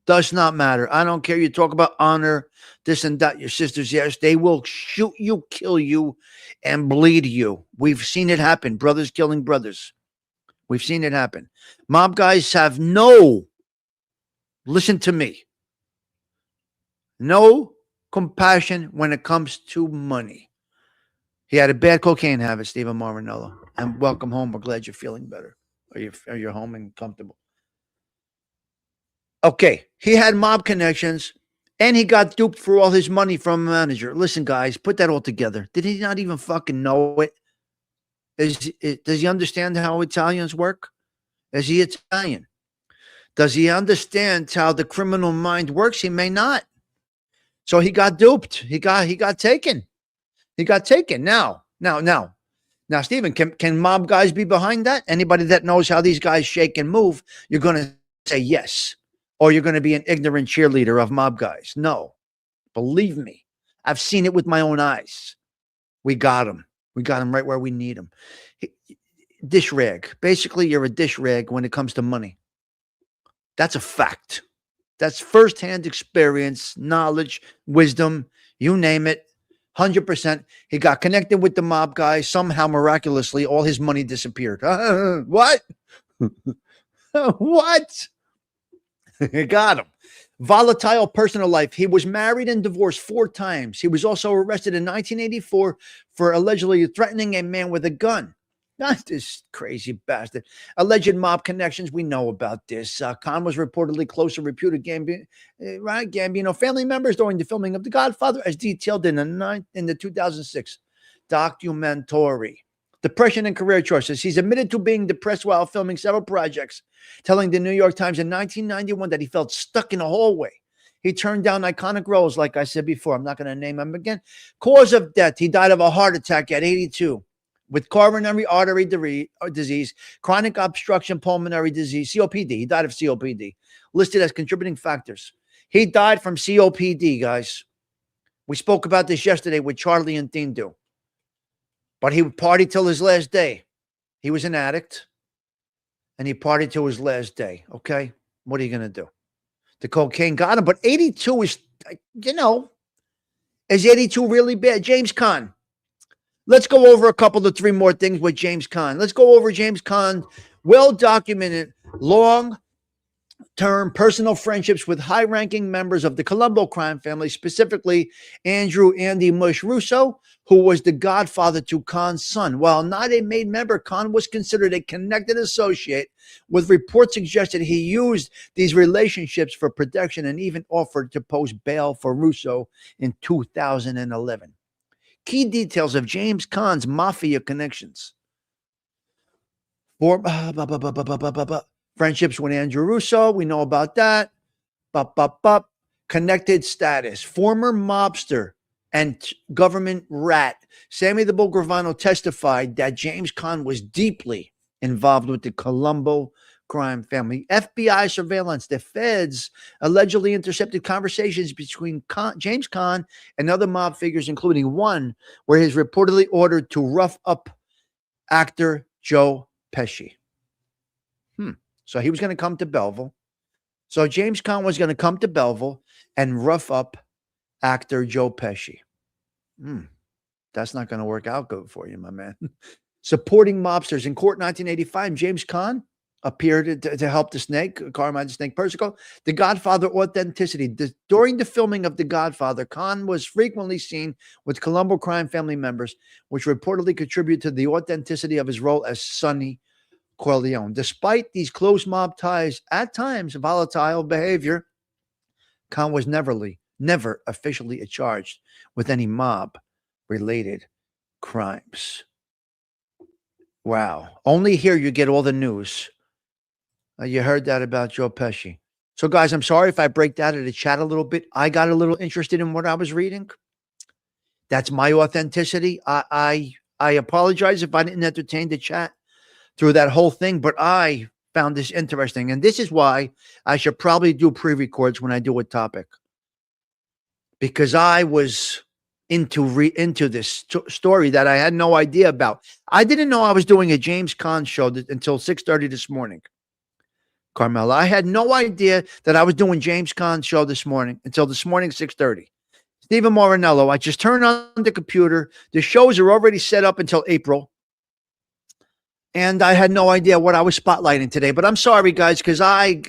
Does not matter. I don't care. You talk about honor, this and that, your sisters, yes. They will shoot you, kill you, and bleed you. We've seen it happen. Brothers killing brothers. We've seen it happen. Mob guys have listen to me, no compassion when it comes to money. He had a bad cocaine habit, Stephen Marinello. And welcome home. We're glad you're feeling better. Or you're home and comfortable. Okay. He had mob connections and he got duped for all his money from a manager. Listen, guys, put that all together. Did he not even fucking know it? Does he understand how Italians work? Is he Italian? Does he understand how the criminal mind works? He may not. So he got duped. He got taken. He got taken. Now, Stephen, can mob guys be behind that? Anybody that knows how these guys shake and move, you're going to say yes. Or you're going to be an ignorant cheerleader of mob guys. No. Believe me. I've seen it with my own eyes. We got him. We got him right where we need him. Dish rag. Basically, you're a dish rag when it comes to money. That's a fact. That's firsthand experience, knowledge, wisdom, you name it. 100%. He got connected with the mob guy. Somehow, miraculously, all his money disappeared. What? What? Got him. Volatile personal life. He was married and divorced 4 times. He was also arrested in 1984 for allegedly threatening a man with a gun. Not this crazy bastard. Alleged mob connections. We know about this. Caan was reportedly close to reputed Gambino family members during the filming of The Godfather, as detailed in the 2006 documentary. Depression and career choices. He's admitted to being depressed while filming several projects, telling the New York Times in 1991 that he felt stuck in a hallway. He turned down iconic roles, like I said before. I'm not going to name him again. Cause of death. He died of a heart attack at 82 with coronary artery disease, chronic obstruction pulmonary disease, COPD. He died of COPD, listed as contributing factors. He died from COPD, guys. We spoke about this yesterday with Charlie and Dindu. But he would party till his last day. He was an addict, and he partied till his last day, okay? What are you going to do? The cocaine got him, but 82 is, is 82 really bad? James Caan. Let's go over a couple of 3 more things with James Caan. Let's go over James Caan, well-documented, long-term personal friendships with high-ranking members of the Colombo crime family, specifically Andy Mush Russo, who was the godfather to Caan's son. While not a made member, Caan was considered a connected associate, with reports suggested he used these relationships for protection and even offered to post bail for Russo in 2011. Key details of James Caan's mafia connections. Friendships with Andrew Russo, we know about that. Connected status. Former mobster and government rat Sammy the Bull Gravano testified that James Caan was deeply involved with the Colombo crime family. FBI surveillance. The feds allegedly intercepted conversations between James Caan and other mob figures, including one where he's reportedly ordered to rough up actor Joe Pesci. So he was going to come to Belleville. So James Caan was going to come to Belleville and rough up actor Joe Pesci. That's not going to work out good for you, my man. Supporting mobsters. In court 1985, James Caan appeared to help the Snake, Carmine the Snake Persico. The Godfather authenticity. During the filming of The Godfather, Caan was frequently seen with Colombo crime family members, which reportedly contributed to the authenticity of his role as Sonny Corleone. Despite these close mob ties, at times volatile behavior, Caan was never officially charged with any mob-related crimes. Wow. Only here you get all the news. You heard that about Joe Pesci. So, guys, I'm sorry if I break that in the chat a little bit. I got a little interested in what I was reading. That's my authenticity. I apologize if I didn't entertain the chat through that whole thing, but I found this interesting. And this is why I should probably do pre-records when I do a topic. Because I was into this story that I had no idea about. I didn't know I was doing a James Caan show until 6:30 this morning. Carmela, I had no idea that I was doing James Caan show this morning until this morning, 6:30. Stephen Morinello, I just turned on the computer. The shows are already set up until April. And I had no idea what I was spotlighting today. But I'm sorry, guys, because I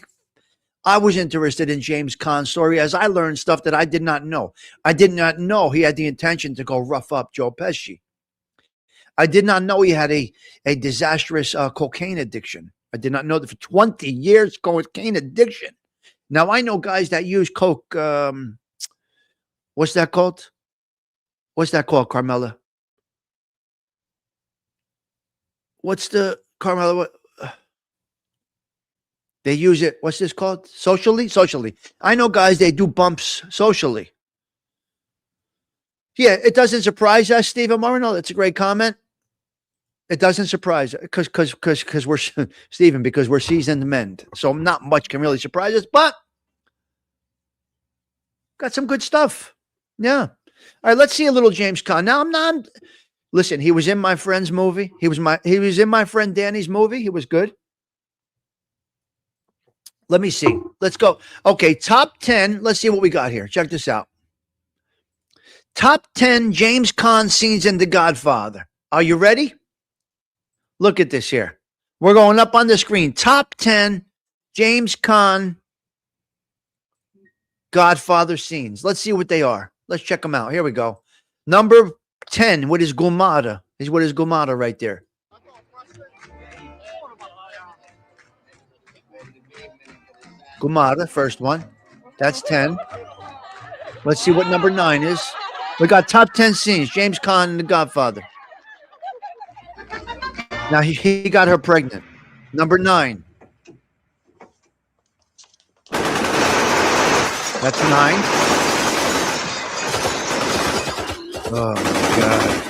was interested in James Caan's story as I learned stuff that I did not know. I did not know he had the intention to go rough up Joe Pesci. I did not know he had a disastrous cocaine addiction. I did not know that for 20 years, cocaine addiction. Now, I know guys that use coke. What's that called? What's that called, Carmela? What's the, Carmela, what? They use it, what's this called? Socially? Socially. I know guys, they do bumps socially. Yeah, it doesn't surprise us, Stephen Moreno. That's a great comment. It doesn't surprise us because we're, Stephen, because we're seasoned men. So not much can really surprise us, but got some good stuff. Yeah. All right, let's see a little James Caan. Now, I'm not, listen, he was in my friend's movie. He was in my friend Danny's movie. He was good. Let me see. Let's go. Okay, top 10. Let's see what we got here. Check this out. Top 10 James Caan scenes in The Godfather. Are you ready? Look at this here. We're going up on the screen. Top 10 James Caan Godfather scenes. Let's see what they are. Let's check them out. Here we go. Number 10 with his Gumada. Is what his Gumada right there. Gumada, first one. That's 10. Let's see what number 9 is. We got top 10 scenes. James Caan and The Godfather. Now he got her pregnant. Number 9. That's 9. Oh my God.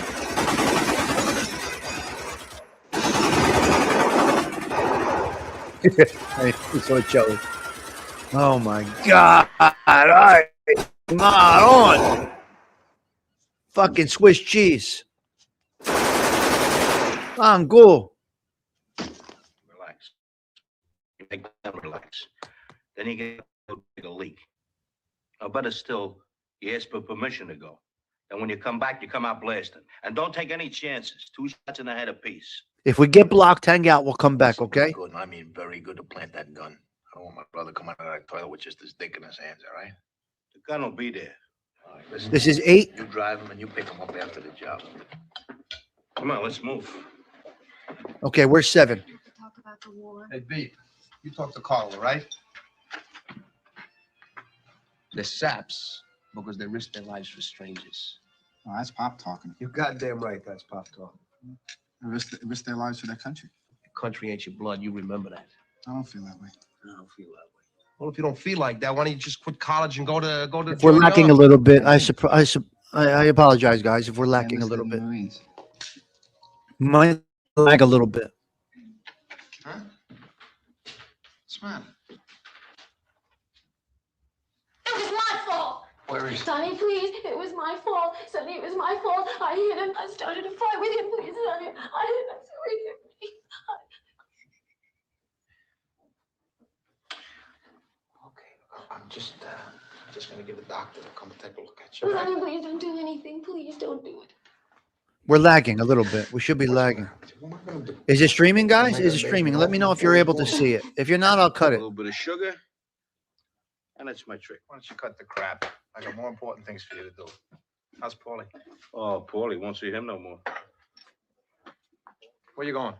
I'm so jealous. Oh my God. All right. Come on. Fucking Swiss cheese. I'm cool. Relax. You make them relax. Then you get a leak. Or better still, you ask for permission to go. And when you come back, you come out blasting. And don't take any chances. 2 shots in the head apiece. If we get blocked, hang out. We'll come back, okay? Good. I mean, very good to plant that gun. I don't want my brother coming out of that toilet with just his dick in his hands, all right? The gun will be there. All right, listen. This is 8. You drive him and you pick him up after the job. Come on, let's move. Okay, we're 7. Talk about the war. Hey, B, you talk to Carl, all right? They're saps because they risk their lives for strangers. Oh, that's Pop talking. You're goddamn right, that's Pop talk. They risk their lives for their country. Country ain't your blood, you remember that. I don't feel that way. I don't feel that way. Well, if you don't feel like that, why don't you just quit college and go to If we're join lacking a up? little bit, I apologize, guys, if we're lacking a Enlisted little in the bit. Marines. Might lag a little bit. Huh? What's the matter? It was my fault. Where is Sonny, please. It was my fault. Sonny, it was my fault. I hit him. I started to fight with him. Please, Sonny. I hit him. Please. Okay, I'm just gonna get a doctor to come take a look at you. Sonny, please don't do anything. Please don't do it. We're lagging a little bit. We should be lagging. What am I gonna do? Is it streaming, guys? Is it streaming? Let me know if you're able to see it. If you're not, I'll cut A it. little bit of sugar. And that's my trick. Why don't you cut the crap? I got more important things for you to do. How's Paulie? Oh, Paulie, won't see him no more. Where you going?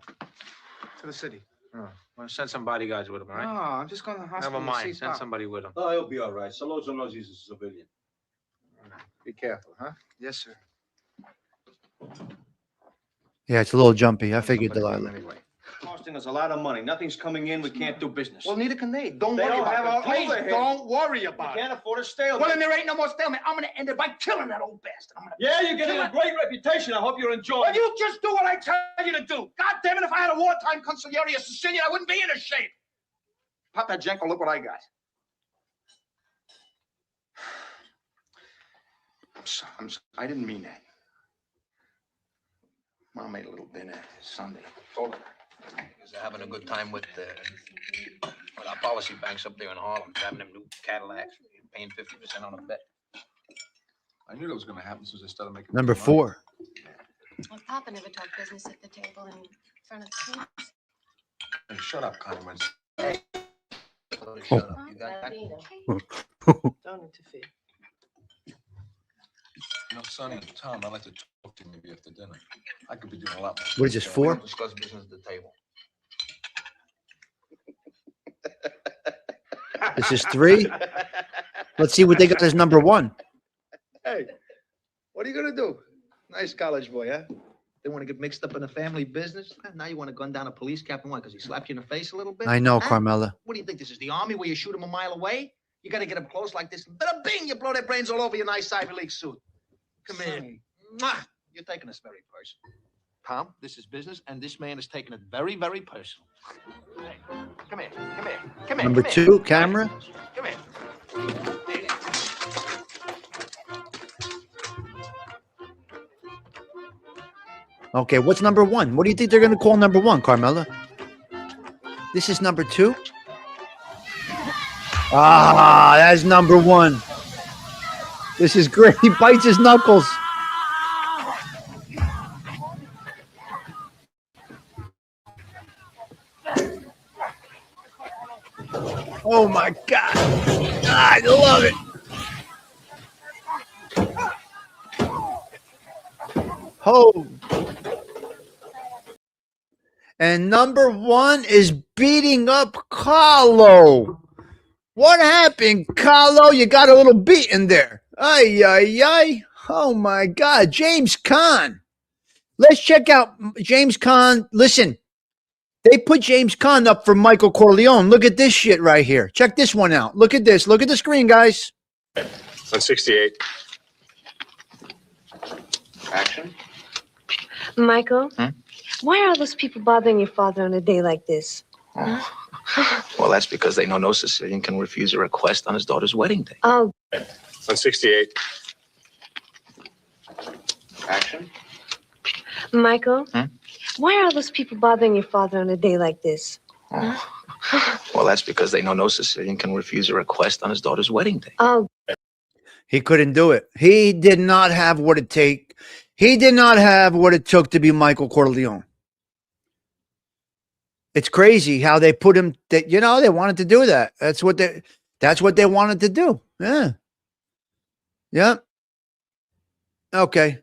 To the city. Oh, well, send some bodyguards with him, all right? No, I'm just going to the hospital. Never to see mind. Send Pop. somebody with him. Oh, he'll be all right. Solos knows he's a civilian. Be careful, huh? Yes, sir. Yeah, it's a little jumpy. I figured, Somebody Delilah. come anyway. Costing us a lot of money. Nothing's coming in. We can't do business. Well, neither can they. Don't They worry don't about have it. our Please, overhead. don't worry we about it. can't afford a stalemate. Well, then there ain't no more stalemate. I'm going to end it by killing that old bastard. I'm going to. Yeah, you're getting a great reputation. I hope you're enjoying Well, it. you just do what I tell you to do. God damn it, if I had a wartime consigliere of Sicilian, I wouldn't be in a shape. Pop that Jenko, look what I got. I'm sorry. I didn't mean that. Mom made a little dinner Sunday. Told her. Because they're having a good time with our policy banks up there in Harlem, having them new Cadillacs, paying 50% on a bet. I knew that was going to happen since I started making Number money. 4. Well, Papa never talked business at the table in front of the kids. Hey, shut up, Conway. Shut up. You got that? Don't interfere. You know, Sonny and Tom, I'd like to talk to you maybe after dinner. I could be doing a lot more. What is this, We 4? don't discuss business at the table. This is 3. Let's see what they got as number 1. Hey, what are you going to do? Nice college boy, huh? They want to get mixed up in a family business? Now you want to gun down a police captain, why? Because he slapped you in the face a little bit? I know, Huh? Carmela. What do you think? This is the army where you shoot them a mile away? You got to get up close like this. Bada bing, you blow their brains all over your nice Ivy League suit. Come here. Mwah! You're taking this very personal. Tom, this is business, and this man is taking it very, very personal. Hey, come here, come here, come here. Number come here. 2, camera. Come here. Okay, what's number 1? What do you think they're going to call number 1, Carmela? This is number 2? Ah, that's number 1. This is great. He bites his knuckles. Oh my God. I love it. Oh. And number 1 is beating up Carlo. What happened, Carlo? You got a little beat in there. Ay, ay, ay. Oh, my God. James Caan. Let's check out James Caan. Listen, they put James Caan up for Michael Corleone. Look at this shit right here. Check this one out. Look at this. Look at the screen, guys. On 68. Action. Michael, why are all those people bothering your father on a day like this? Oh. Well, that's because they know no Sicilian can refuse a request on his daughter's wedding day. Oh, On 68. Action. Michael, why are all those people bothering your father on a day like this? Oh. Well, that's because they know no Sicilian can refuse a request on his daughter's wedding day. Oh, He couldn't do it. He did not have what it take. He did not have what it took to be Michael Corleone. It's crazy how they put him that, you know, they wanted to do that. That's what they wanted to do. Yeah. Yeah. Okay.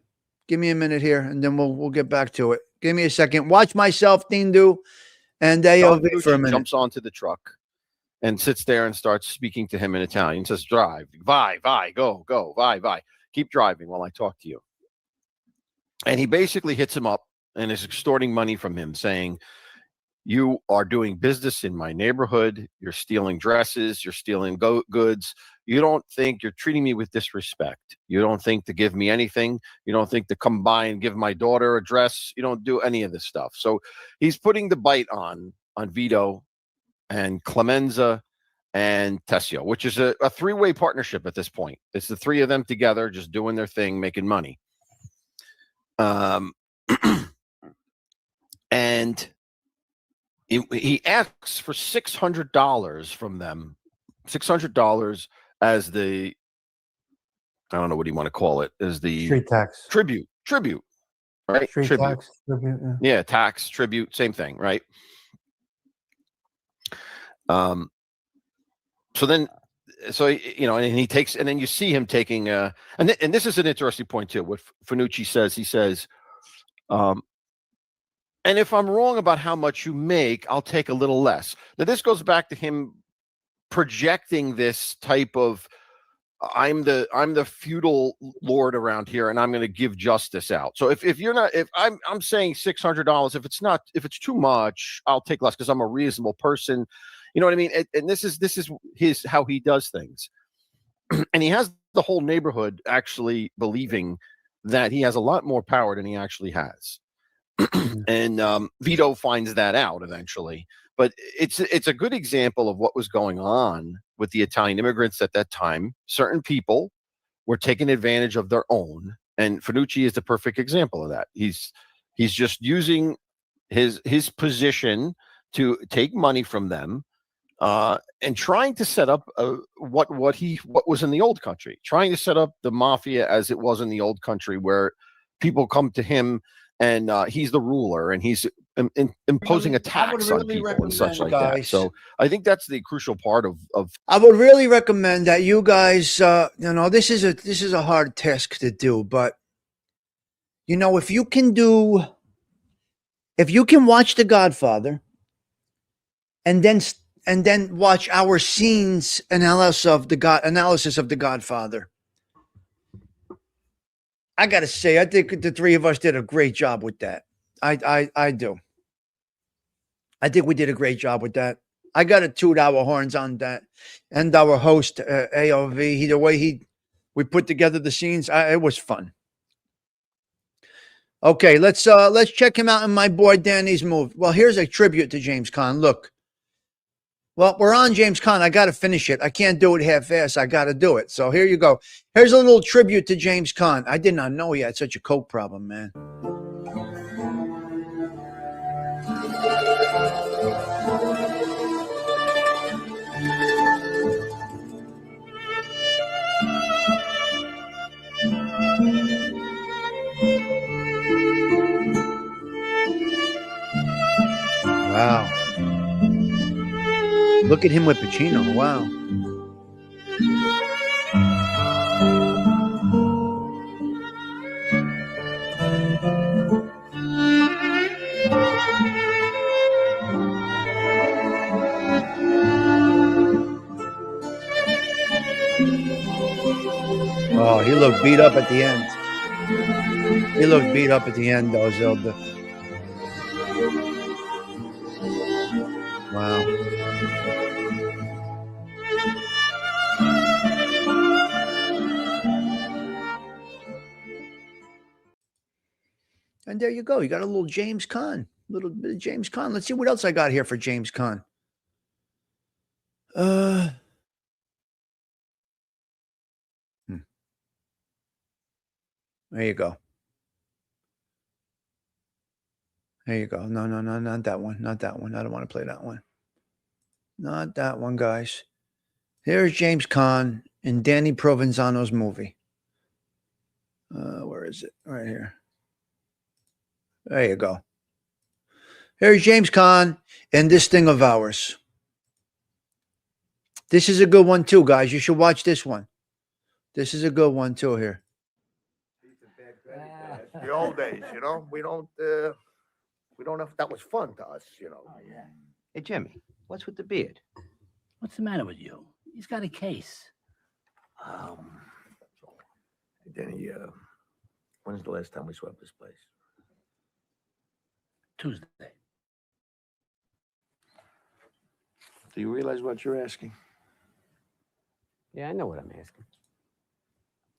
Give me a minute here and then we'll get back to it. Give me a second. Watch myself, Dindu, and AOV for a minute. Jumps onto the truck and sits there and starts speaking to him in Italian. Says, drive, vai, go, vai. Keep driving while I talk to you. And he basically hits him up and is extorting money from him, saying, you are doing business in my neighborhood. You're stealing dresses. You're stealing goods. You don't think you're treating me with disrespect. You don't think to give me anything. You don't think to come by and give my daughter a dress. You don't do any of this stuff. So he's putting the bite on Vito and Clemenza and Tessio, which is a three-way partnership at this point. It's the three of them together just doing their thing, making money. And he asks for $600 from them, $600 as the, I don't know what you want to call it, as the Street tax. Tribute, right? Street Tribute. tax. Tribute, Yeah, tax, tribute, same thing, right? So then, you know, and he takes, and then you see him taking, and this is an interesting point too. What Fanucci says, he says, and if I'm wrong about how much you make, I'll take a little less. Now, this goes back to him projecting this type of, I'm the feudal lord around here, and I'm going to give justice out. So if you're not, if I'm saying $600, if it's too much, I'll take less because I'm a reasonable person. You know what I mean? And this is how he does things. And he has the whole neighborhood actually believing that he has a lot more power than he actually has. And Vito finds that out eventually. But it's a good example of what was going on with the Italian immigrants at that time. Certain people were taking advantage of their own, and Fanucci is the perfect example of that. He's just using his position to take money from them, and trying to set up what was in the old country, trying to set up the mafia as it was in the old country, where people come to him and he's the ruler and he's imposing a tax on people and such like that. So I think that's the crucial part of. I would really recommend that you guys, this is a hard task to do, but if you can watch The Godfather and then watch our scenes analysis of The Godfather. I got to say, I think the three of us did a great job with that. I do. I think we did a great job with that. I got to toot our horns on that. And our host, AOV, the way we put together the scenes, it was fun. Okay, let's check him out in my boy Danny's move. Well, here's a tribute to James Caan. Look. Well, we're on James Caan. I got to finish it. I can't do it half-assed. I got to do it. So here you go. Here's a little tribute to James Caan. I did not know he had such a coke problem, man. Wow. Look at him with Pacino. Wow. Oh, he looked beat up at the end. He looked beat up at the end, though, Zelda. Wow. And there you go. You got a little James Caan. A little bit of James Caan. Let's see what else I got here for James Caan. There you go. There you go. No, not that one. Not that one. I don't want to play that one. Not that one, guys. Here's James Caan in Danny Provenzano's movie. Where is it? Right here. There you go. Here's James Caan in This Thing of Ours. This is a good one too, guys. You should watch this one. This is a good one too here. The old days, you know, we don't have, that was fun to us, you know. Oh, yeah. Hey, Jimmy, what's with the beard? What's the matter with you? He's got a case. Denny, when's the last time we swept this place? Tuesday. Do you realize what you're asking? Yeah, I know what I'm asking.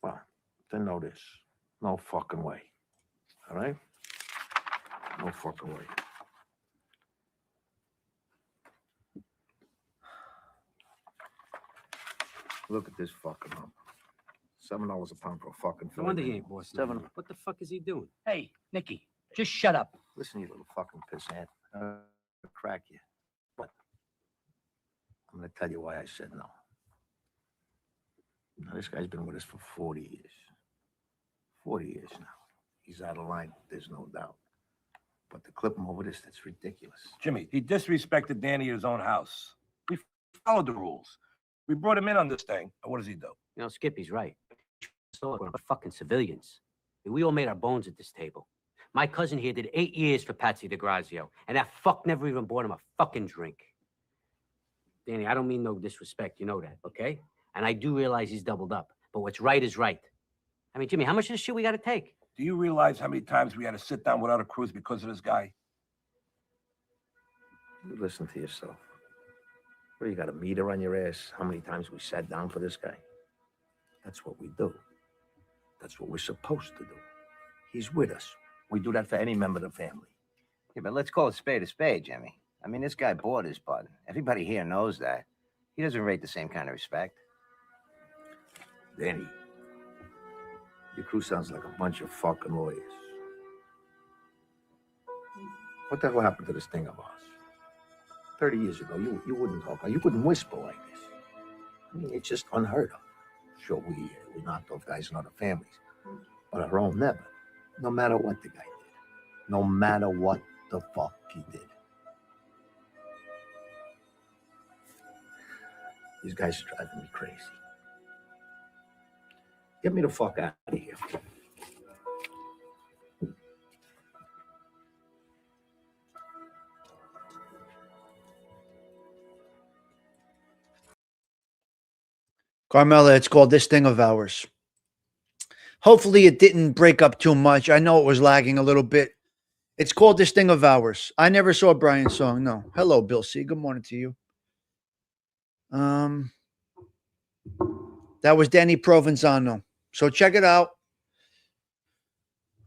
Well, then know this. No fucking way. All right? No fucking way. Look at this fucking number. $7 a pound for a fucking No wonder he fillet. ain't boss. Seven. What the fuck is he doing? Hey, Nicky, just shut up. Listen, you little fucking pissant. I'll crack you. But I'm gonna tell you why I said no. Now, this guy's been with us for 40 years. 40 years now. He's out of line, there's no doubt. But to clip him over this, that's ridiculous. Jimmy, he disrespected Danny at his own house. We followed the rules. We brought him in on this thing. And what does he do? You know, Skippy's right. So we're fucking civilians. We all made our bones at this table. My cousin here did 8 years for Patsy DeGrazio, and that fuck never even bought him a fucking drink. Danny, I don't mean no disrespect, you know that, okay? And I do realize he's doubled up, but what's right is right. I mean, Jimmy, how much of this shit we gotta take? Do you realize how many times we had to sit down without a cruise because of this guy? You listen to yourself. What, you got a meter on your ass? How many times we sat down for this guy? That's what we do. That's what we're supposed to do. He's with us. We do that for any member of the family. Yeah, but let's call a spade, Jimmy. I mean, this guy bought his bud. Everybody here knows that. He doesn't rate the same kind of respect. Danny, your crew sounds like a bunch of fucking lawyers. What the hell happened to this thing of ours? 30 years ago, you wouldn't talk, you wouldn't whisper like this. I mean, it's just unheard of. Sure, we knocked off guys in other families, but our own never. No matter what the guy did. No matter what the fuck he did. These guys are driving me crazy. Get me the fuck out of here. Carmela, it's called This Thing of Ours. Hopefully it didn't break up too much. I know it was lagging a little bit. It's called This Thing of Ours. I never saw Brian's song, no. Hello, Bill C. Good morning to you. That was Danny Provenzano. So check it out.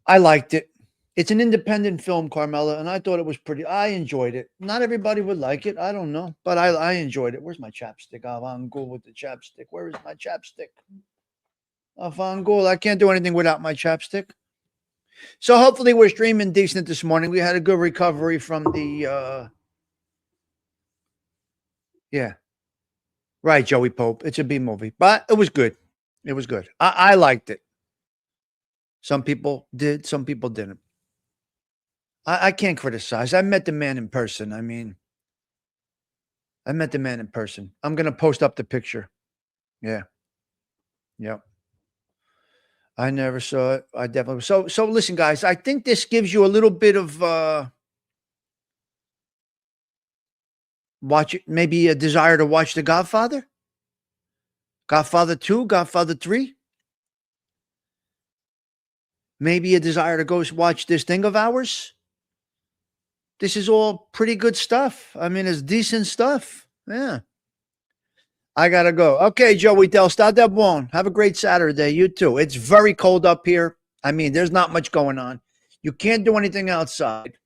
I liked it. It's an independent film, Carmela, and I thought it was pretty. I enjoyed it. Not everybody would like it. I don't know, but I enjoyed it. Where's my chapstick? Avangul with the chapstick. Where is my chapstick? Avangul. I can't do anything without my chapstick. So hopefully we're streaming decent this morning. We had a good recovery from the, yeah. Right, Joey Pope. It's a B movie, but it was good. It was good. I liked it. Some people did, some people didn't. I can't criticize. I met the man in person. I mean, I met the man in person. I'm going to post up the picture. Yeah. Yep. I never saw it. I definitely. So listen, guys, I think this gives you a little bit of watch it, maybe a desire to watch The Godfather. Godfather 2, Godfather 3. maybe a desire to go watch this thing of ours. This is all pretty good stuff. I mean, it's decent stuff. Yeah. I got to go. Okay, Joey Del, start that one. Have a great Saturday. You too. It's very cold up here. I mean, there's not much going on. You can't do anything outside.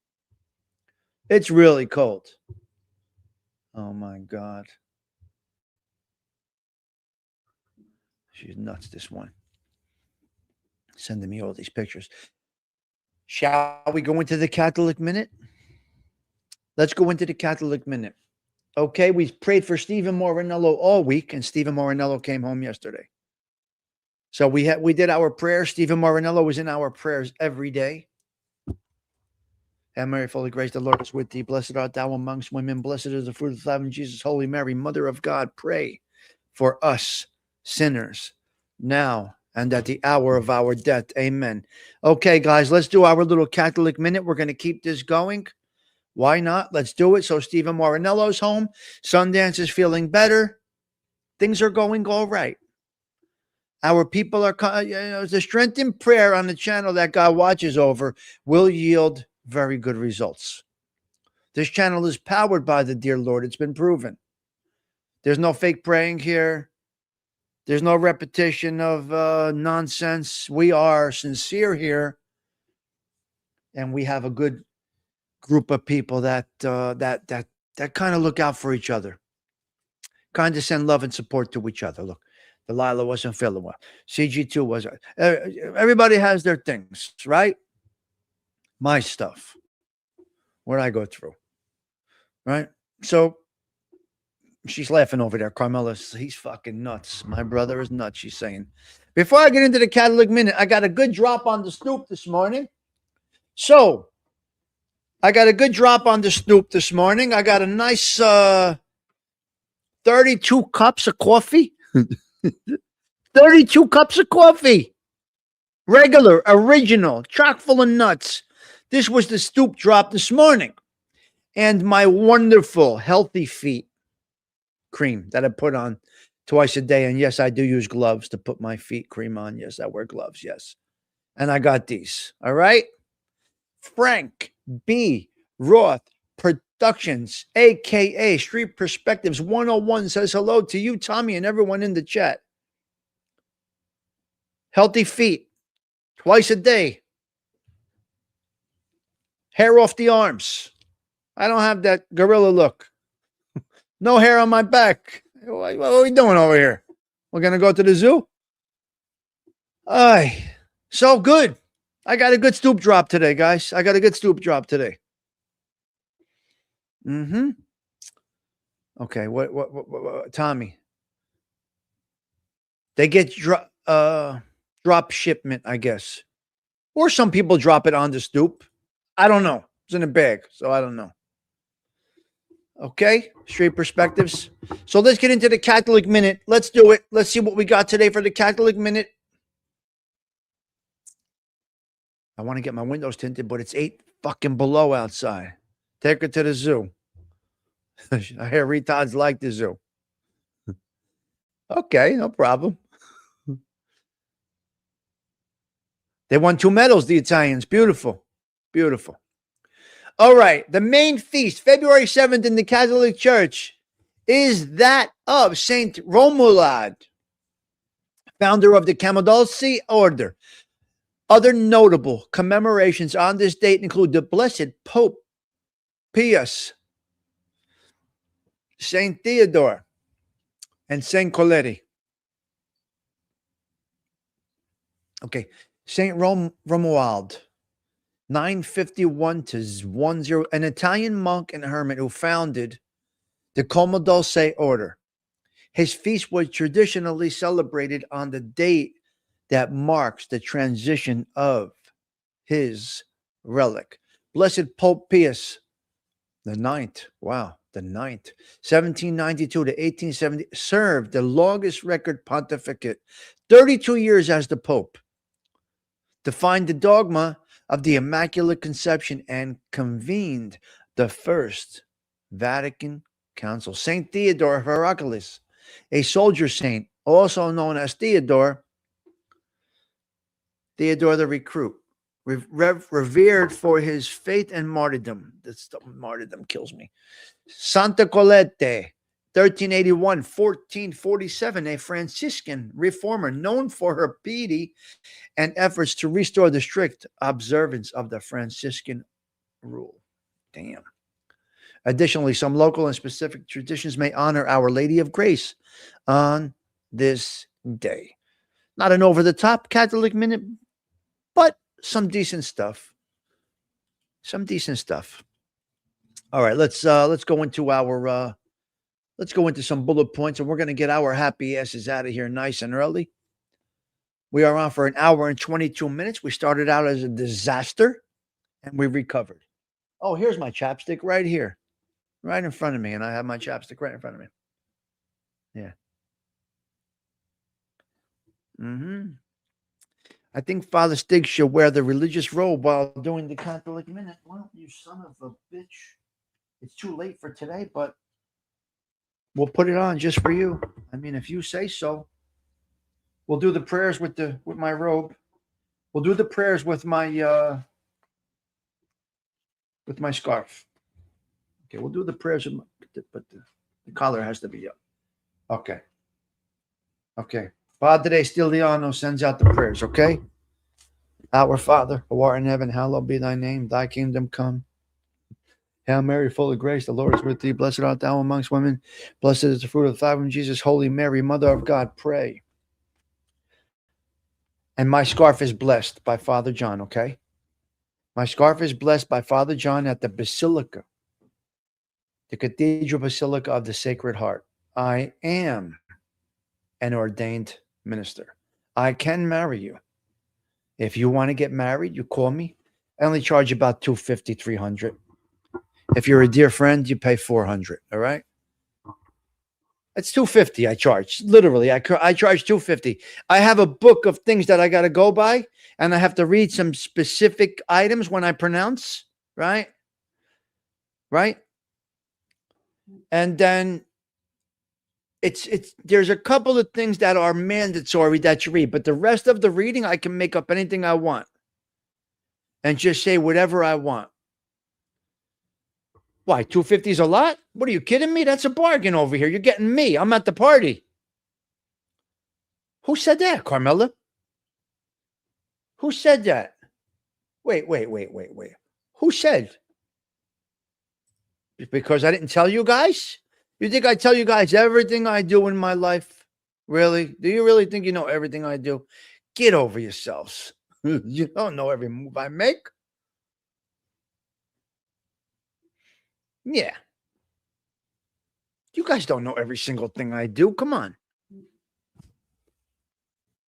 It's really cold. Oh, my God. She's nuts, this one. Sending me all these pictures. Shall we go into the Catholic Minute? Let's go into the Catholic Minute. Okay, we prayed for Stephen Morinello all week, and Stephen Morinello came home yesterday. So we did our prayers. Stephen Morinello was in our prayers every day. Hail Mary, full of grace, the Lord is with thee. Blessed art thou amongst women. Blessed is the fruit of thy womb, Jesus. Holy Mary, Mother of God, pray for us sinners now and at the hour of our death. Amen. Okay, guys, let's do our little Catholic Minute. We're going to keep this going. Why not? Let's do it. So Stephen Morinello's home. Sundance is feeling better. Things are going all right. Our people are, the strength in prayer on the channel that God watches over will yield very good results. This channel is powered by the dear Lord. It's been proven. There's no fake praying here. There's no repetition of nonsense. We are sincere here. And we have a good group of people that kind of look out for each other, kind of send love and support to each other. Look, Delilah wasn't feeling well. CG2 was. Everybody has their things, right? My stuff, what I go through, right? So she's laughing over there. Carmela, he's fucking nuts. My brother is nuts, she's saying. Before I get into the Catholic Minute, I got a good drop on the Snoop this morning. So I got a good drop on the Snoop this morning. I got a nice 32 cups of coffee. 32 cups of coffee. Regular, original, chock full of nuts. This was the Snoop drop this morning. And my wonderful Healthy Feet cream that I put on twice a day. And yes, I do use gloves to put my feet cream on. Yes, I wear gloves. Yes. And I got these. All right. Frank B. Roth Productions, a.k.a. Street Perspectives 101 says hello to you, Tommy, and everyone in the chat. Healthy Feet, twice a day. Hair off the arms. I don't have that gorilla look. No hair on my back. What are we doing over here? We're going to go to the zoo? Aye. So good. I got a good Snoop drop today, guys. I got a good Snoop drop today. Mm-hmm. Okay, what Tommy? They get drop shipment, I guess. Or some people drop it on the Snoop. I don't know. It's in a bag, so I don't know. Okay, Straight Perspectives. So let's get into the Catholic Minute. Let's do it. Let's see what we got today for the Catholic Minute. I want to get my windows tinted, but it's 8 fucking below outside. Take her to the zoo. I hear retards like the zoo. Okay, no problem. They won 2 medals, the Italians. Beautiful. Beautiful. All right. The main feast, February 7th in the Catholic Church, is that of Saint Romuald, founder of the Camaldolci Order. Other notable commemorations on this date include the Blessed Pope Pius, Saint Theodore, and Saint Coletti. Okay. Saint Romuald, 951 to 10, an Italian monk and hermit who founded the Camaldolci Order. His feast was traditionally celebrated on the date that marks the transition of his relic. Blessed Pope Pius the Ninth, wow, the Ninth, 1792 to 1870, served the longest record pontificate, 32 years as the Pope, defined the dogma of the Immaculate Conception, and convened the First Vatican Council. Saint Theodore of Heraclius, a soldier saint, also known as Theodore the Recruit. revered for his faith and martyrdom. Martyrdom kills me. Santa Colette, 1381, 1447, a Franciscan reformer known for her piety and efforts to restore the strict observance of the Franciscan rule. Damn. Additionally, some local and specific traditions may honor Our Lady of Grace on this day. Not an over-the-top Catholic minute, but some decent stuff. Some decent stuff. All right, let's go into our let's go into some bullet points, and we're going to get our happy asses out of here nice and early. We are on for an hour and 22 minutes. We started out as a disaster, and we recovered. Oh, here's my chapstick right here, right in front of me, and I have my chapstick right in front of me. Yeah. I think Father Stigs should wear the religious robe while doing the Catholic minute. Well, you son of a bitch. It's too late for today, but we'll put it on just for you. I mean, if you say so. We'll do the prayers with my robe. We'll do the prayers with my scarf. Okay, we'll do the prayers, but the collar has to be up. Okay. Okay. Padre Stiliano sends out the prayers, okay? Our Father, who art in heaven, hallowed be thy name. Thy kingdom come. Hail Mary, full of grace, the Lord is with thee. Blessed art thou amongst women. Blessed is the fruit of thy womb, Jesus. Holy Mary, Mother of God, pray. And my scarf is blessed by Father John, okay? My scarf is blessed by Father John at the Basilica, the Cathedral Basilica of the Sacred Heart. I am an ordained minister. I can marry you. If you want to get married, you call me. I only charge about $250, $300. If you're a dear friend, you pay $400. All right? It's $250 I charge. Literally, I charge $250. I have a book of things that I got to go by, and I have to read some specific items when I pronounce, right? Right? And then there's a couple of things that are mandatory that you read, but the rest of the reading, I can make up anything I want and just say whatever I want. Why, $250 is a lot? What are you kidding me? That's a bargain over here. You're getting me. I'm at the party. Who said that, Carmela? Who said that? Wait. Who said? Because I didn't tell you guys? You think I tell you guys everything I do in my life? Really? Do you really think you know everything I do? Get over yourselves. You don't know every move I make. Yeah. You guys don't know every single thing I do. Come on.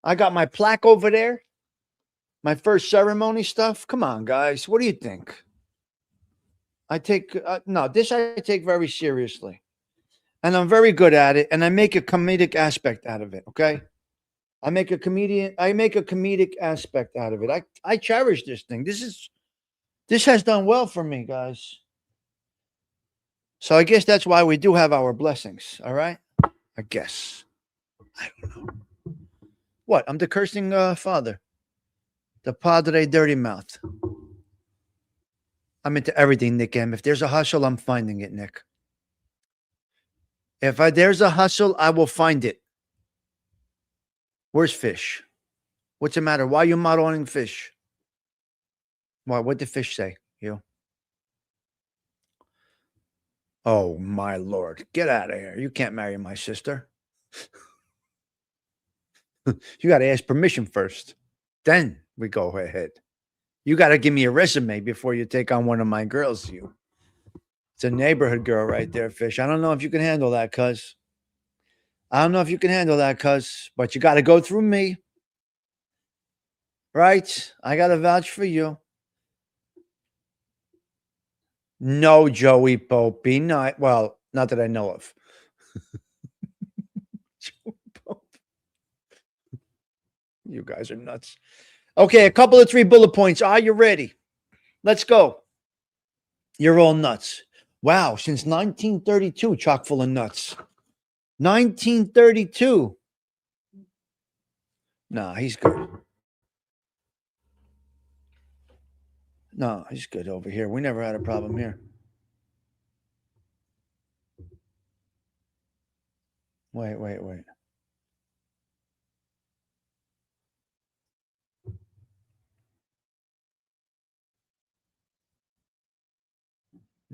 I got my plaque over there. My first ceremony stuff. Come on, guys. What do you think? I take, this I take very seriously. And I'm very good at it. And I make a comedic aspect out of it. Okay. I make a comedic aspect out of it. I cherish this thing. This has done well for me, guys. So I guess that's why we do have our blessings. All right. I guess. I don't know. What? I'm the cursing father. The Padre Dirty Mouth. I'm into everything, Nick M. If there's a hustle, I'm finding it, Nick. If there's a hustle, I will find it. Where's Fish? What's the matter? Why are you modeling Fish? Why? What did Fish say? You? Oh, my Lord. Get out of here. You can't marry my sister. You got to ask permission first. Then we go ahead. You got to give me a resume before you take on one of my girls, you. It's a neighborhood girl right there, Fish. I don't know if you can handle that, cuz. But you got to go through me. Right? I got to vouch for you. No, Joey Popey. Not that I know of. Joey Pope. You guys are nuts. Okay, a couple of 3 bullet points. Are you ready? Let's go. You're all nuts. Wow, since 1932, chock full of nuts. 1932. Nah, he's good. No, he's good over here. We never had a problem here. Wait.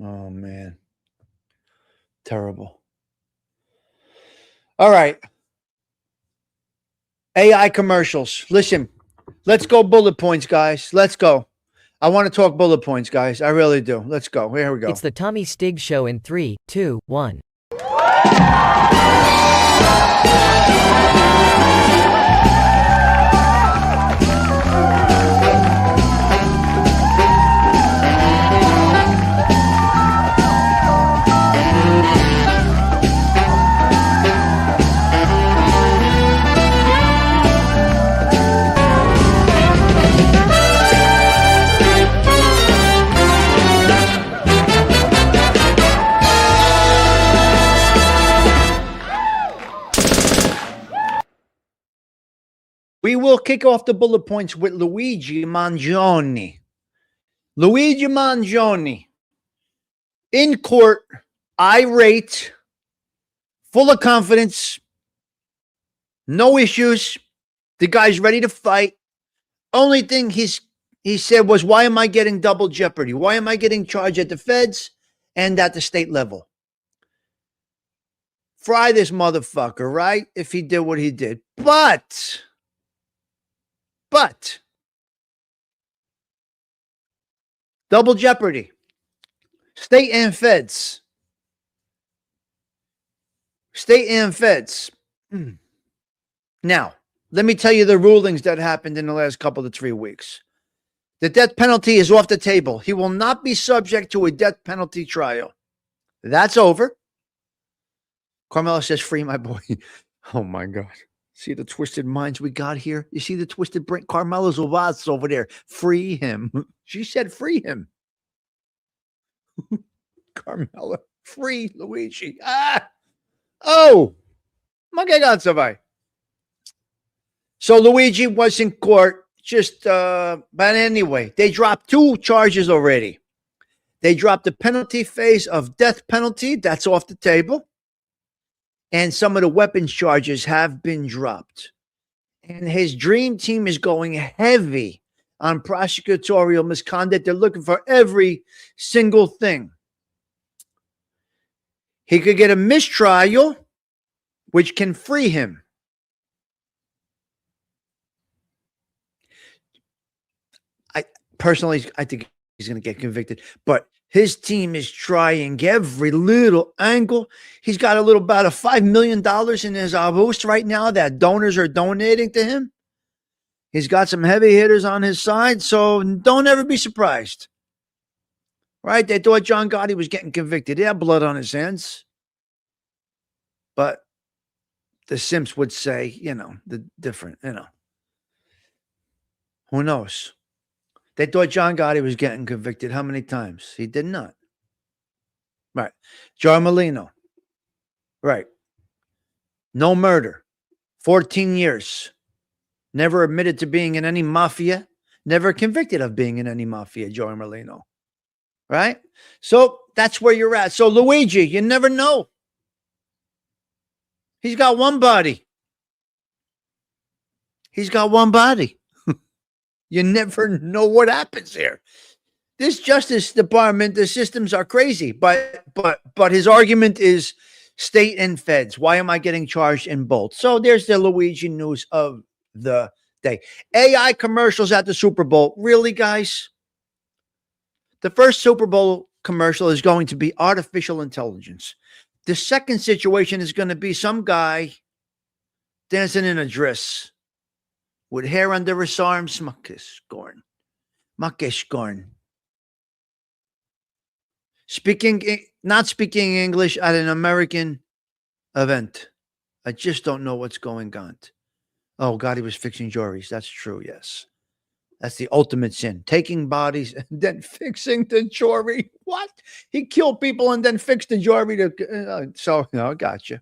Oh, man. Terrible. All right. AI commercials. Listen, let's go bullet points, guys. Let's go. I want to talk bullet points, guys. I really do. Let's go. Here we go. It's the Tommy Stigs Show in 3, 2, 1. We will kick off the bullet points with Luigi Mangione. Luigi Mangione in court, irate, full of confidence, no issues. The guy's ready to fight. Only thing he said was, why am I getting double jeopardy? Why am I getting charged at the feds and at the state level? Fry this motherfucker, right? If he did what he did. But double jeopardy, state and feds. Now, let me tell you the rulings that happened in the last couple of 3 weeks. The death penalty is off the table. He will not be subject to a death penalty trial. That's over. Carmelo says, free my boy. Oh, my God. See the twisted minds we got here? You see the twisted brain? Carmelo's Ovaz over there. Free him. She said free him. Carmelo. Free Luigi. Oh. Magagansavai. So Luigi was in court but anyway, they dropped 2 charges already. They dropped the penalty phase of death penalty. That's off the table. And some of the weapons charges have been dropped. And his dream team is going heavy on prosecutorial misconduct. They're looking for every single thing. He could get a mistrial, which can free him. Personally, I think he's going to get convicted, but his team is trying every little angle. He's got about $5 million in his avos right now that donors are donating to him. He's got some heavy hitters on his side, so don't ever be surprised. Right? They thought John Gotti was getting convicted. He had blood on his hands. But the simps would say, the different, Who knows? They thought John Gotti was getting convicted. How many times? He did not. Right. Joe Molino. Right. No murder. 14 years. Never admitted to being in any mafia. Never convicted of being in any mafia, Joe Molino. Right? So that's where you're at. So Luigi, you never know. He's got one body. You never know what happens here. This Justice Department, the systems are crazy, but his argument is state and feds. Why am I getting charged in both? So there's the Luigi news of the day. AI commercials at the Super Bowl. Really, guys? The first Super Bowl commercial is going to be artificial intelligence. The second situation is going to be some guy dancing in a dress with hair under his arms. Makishgorn. Not speaking English at an American event. I just don't know what's going on. Oh, God, he was fixing jewelries. That's true, yes. That's the ultimate sin. Taking bodies and then fixing the jewelry. What? He killed people and then fixed the jewelry. I got you.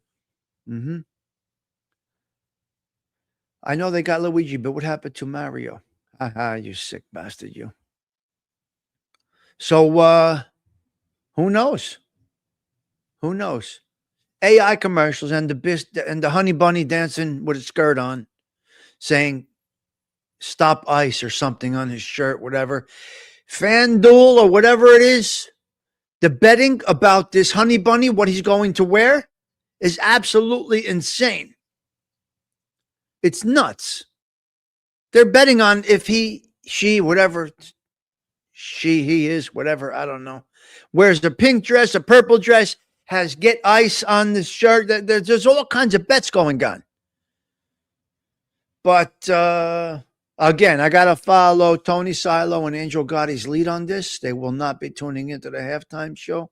I know they got Luigi, but what happened to Mario? You sick bastard, you. So who knows? Who knows? AI commercials and the honey bunny dancing with a skirt on, saying "Stop Ice" or something on his shirt, whatever. FanDuel or whatever it is, the betting about this honey bunny, what he's going to wear, is absolutely insane. It's nuts. They're betting on if she, whatever he is, whatever, I don't know, wears a pink dress, a purple dress, has "Get Ice" on the shirt. There's all kinds of bets going on. But again, I got to follow Tony Silo and Angel Gotti's lead on this. They will not be tuning into the halftime show.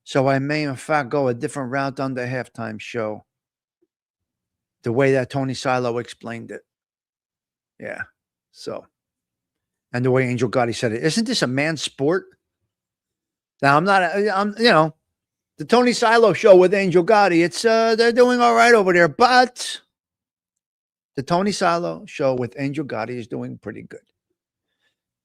So I may, in fact, go a different route on the halftime show. The way that Tony Silo explained it. Yeah. So, and the way Angel Gotti said it. Isn't this a man's sport? Now, I'm the Tony Silo show with Angel Gotti, it's they're doing all right over there, but the Tony Silo show with Angel Gotti is doing pretty good.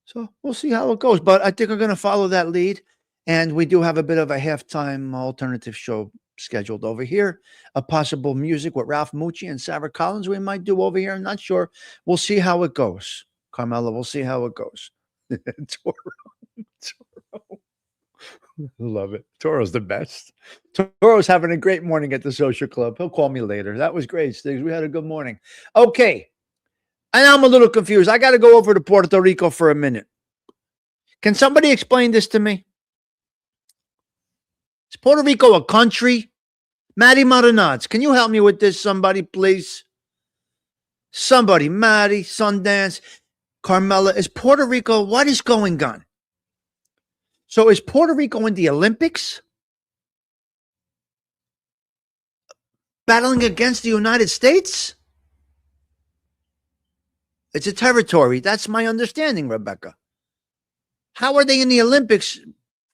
So we'll see how it goes. But I think we're going to follow that lead. And we do have a bit of a halftime alternative show scheduled over here. A possible music with Ralph Mucci and Sarah Collins we might do over here. I'm not sure. We'll see how it goes. Carmela, we'll see how it goes. Toro. Love it. Toro's the best. Toro's having a great morning at the social club. He'll call me later. That was great, Stigs. We had a good morning. Okay. And I'm a little confused. I got to go over to Puerto Rico for a minute. Can somebody explain this to me? Is Puerto Rico a country? Maddie Marinades, can you help me with this, somebody, please? Somebody, Maddie, Sundance, Carmela. Is Puerto Rico, what is going on? So is Puerto Rico in the Olympics? Battling against the United States? It's a territory. That's my understanding, Rebecca. How are they in the Olympics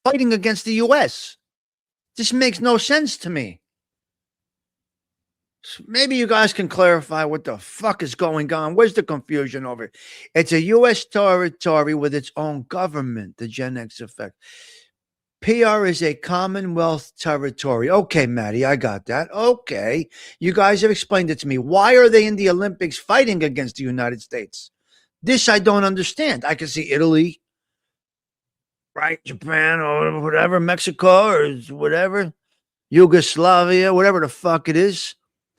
fighting against the U.S.? This makes no sense to me. So maybe you guys can clarify what the fuck is going on. Where's the confusion over it? It's a U.S. territory with its own government, the Gen X effect. PR is a Commonwealth territory. Okay, Maddie, I got that. Okay. You guys have explained it to me. Why are they in the Olympics fighting against the United States? This I don't understand. I can see Italy, right? Japan or whatever, Mexico or whatever, Yugoslavia, whatever the fuck it is.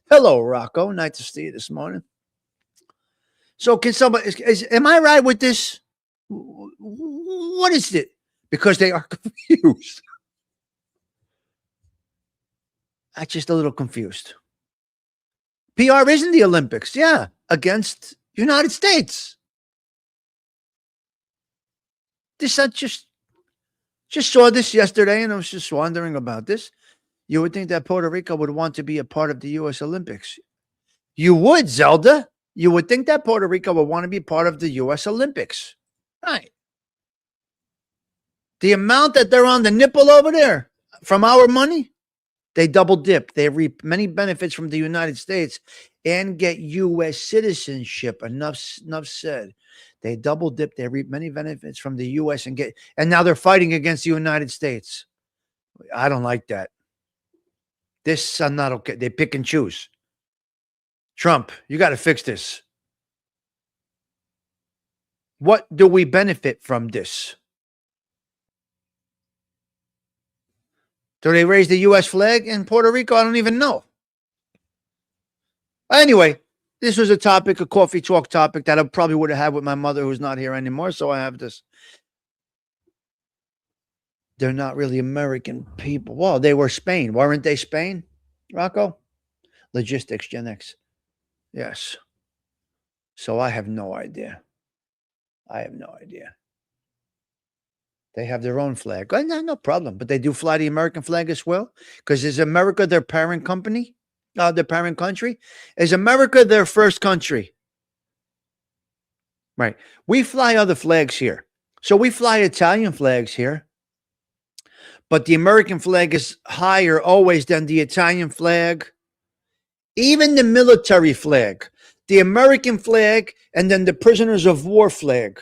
Hello, Rocco. Nice to see you this morning. So can somebody, am I right with this? What is it? Because they are confused. I'm just a little confused. PR is in the Olympics, yeah, against United States. This I just saw this yesterday, and I was just wondering about this. You would think that Puerto Rico would want to be a part of the U.S. Olympics. You would, Zelda. You would think that Puerto Rico would want to be part of the U.S. Olympics. Right. The amount that they're on the nipple over there from our money, they double dip. They reap many benefits from the United States and get U.S. citizenship. Enough said. They double dip. They reap many benefits from the U.S. and now they're fighting against the United States. I don't like that. This I'm not okay. They pick and choose. Trump, you got to fix this. What do we benefit from this? Do they raise the U.S. flag in Puerto Rico? I don't even know. Anyway, this was a topic, a coffee talk topic that I probably would have had with my mother who's not here anymore. So I have this. They're not really American people. Well, they were Spain. Weren't they Spain, Rocco? Logistics, Gen X. Yes. So I have no idea. They have their own flag. No problem. But they do fly the American flag as well? Because is America their parent company? Their parent country? Is America their first country? Right. We fly other flags here. So we fly Italian flags here. But the American flag is higher always than the Italian flag. Even the military flag. The American flag and then the prisoners of war flag.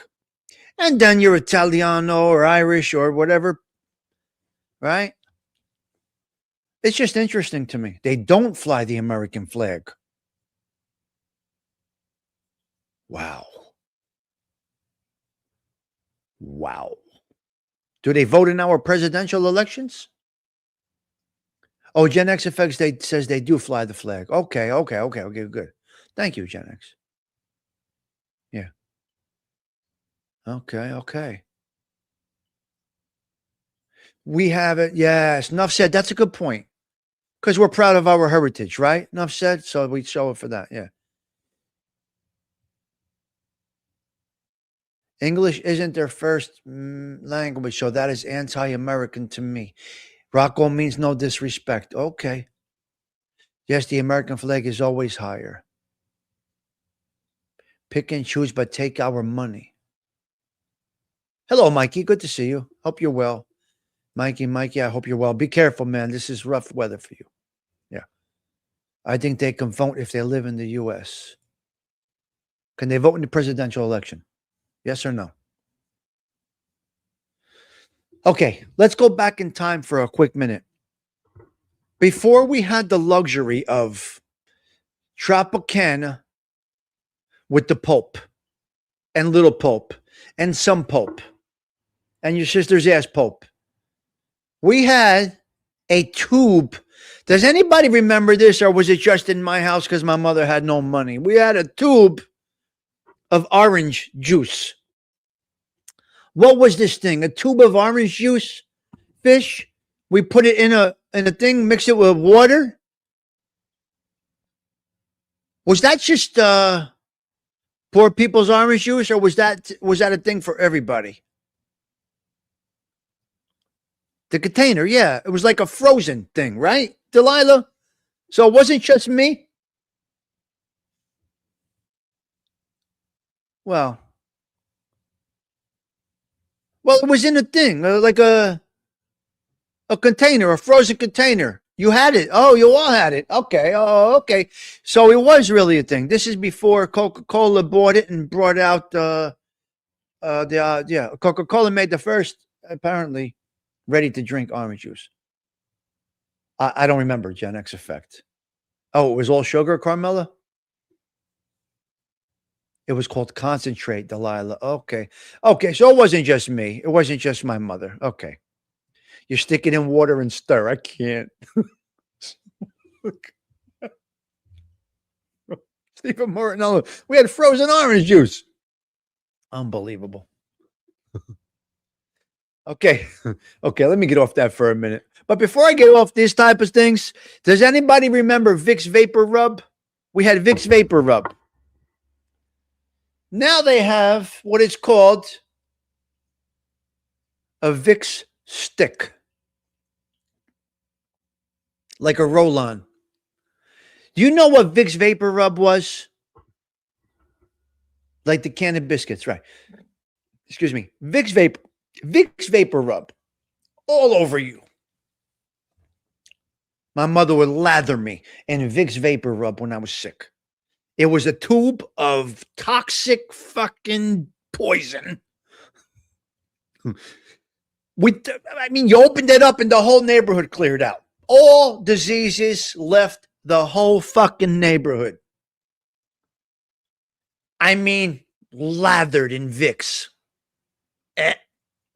And then you're Italiano or Irish or whatever, right? It's just interesting to me. They don't fly the American flag. Wow. Wow. Do they vote in our presidential elections? Oh, Gen X Effects says they do fly the flag. Okay, good. Thank you, Gen X. Yeah. Okay. We have it. Yes. Enough said. That's a good point. Because we're proud of our heritage, right? Enough said. So we show it for that. Yeah. English isn't their first language, so that is anti-American to me. Rocco means no disrespect. Okay. Yes, the American flag is always higher. Pick and choose, but take our money. Hello, Mikey. Good to see you. Hope you're well. Mikey, I hope you're well. Be careful, man. This is rough weather for you. Yeah. I think they can vote if they live in the U.S. Can they vote in the presidential election? Yes or no? Okay, let's go back in time for a quick minute. Before we had the luxury of Tropicana with the Pope and Little Pope and some Pope and your sister's ass Pope, we had a tube. Does anybody remember this, or was it just in my house because my mother had no money? We had a tube of orange juice. What was this thing? A tube of orange juice? Fish? We put it in a thing, mix it with water? Was that just poor people's orange juice, or was that a thing for everybody? The container, yeah. It was like a frozen thing, right, Delilah? So it wasn't just me? Well, it was in a thing, like a container, a frozen container. You had it. Oh, you all had it. Okay. Oh, okay. So it was really a thing. This is before Coca-Cola bought it and brought out Coca-Cola made the first, apparently, ready-to-drink orange juice. I don't remember Gen X Effect. Oh, it was all sugar, Carmela? It was called concentrate, Delilah. Okay. So it wasn't just me. It wasn't just my mother. Okay. You stick it in water and stir. I can't. Stephen Morton. We had frozen orange juice. Unbelievable. Okay. Let me get off that for a minute. But before I get off these type of things, does anybody remember Vicks Vapor Rub? We had Vicks Vapor Rub. Now they have what is called a Vicks stick. Like a roll-on. Do you know what Vicks Vapor Rub was? Like the can of biscuits, right? Excuse me. Vicks Vapor Rub. All over you. My mother would lather me in Vicks Vapor Rub when I was sick. It was a tube of toxic fucking poison. You opened it up and the whole neighborhood cleared out. All diseases left the whole fucking neighborhood. Lathered in Vicks.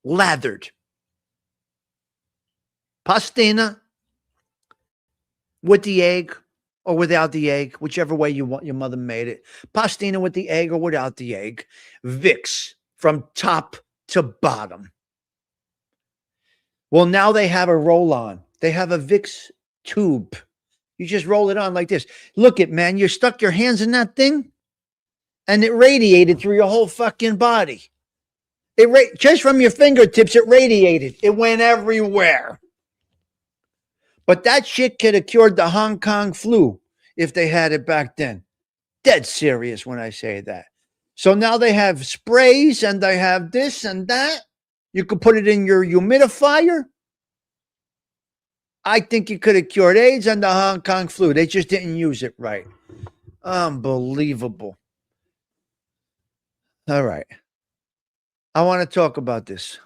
Lathered. Pastina with the egg or without the egg, whichever way you want your mother made it. Pastina with the egg or without the egg. Vicks from top to bottom. Well, now they have a roll-on. They have a Vicks tube. You just roll it on like this. Look it, man. You stuck your hands in that thing and it radiated through your whole fucking body. Just from your fingertips, it radiated. It went everywhere. But that shit could have cured the Hong Kong flu if they had it back then. Dead serious when I say that. So now they have sprays and they have this and that. You could put it in your humidifier. I think you could have cured AIDS and the Hong Kong flu. They just didn't use it right. Unbelievable. All right. I want to talk about this.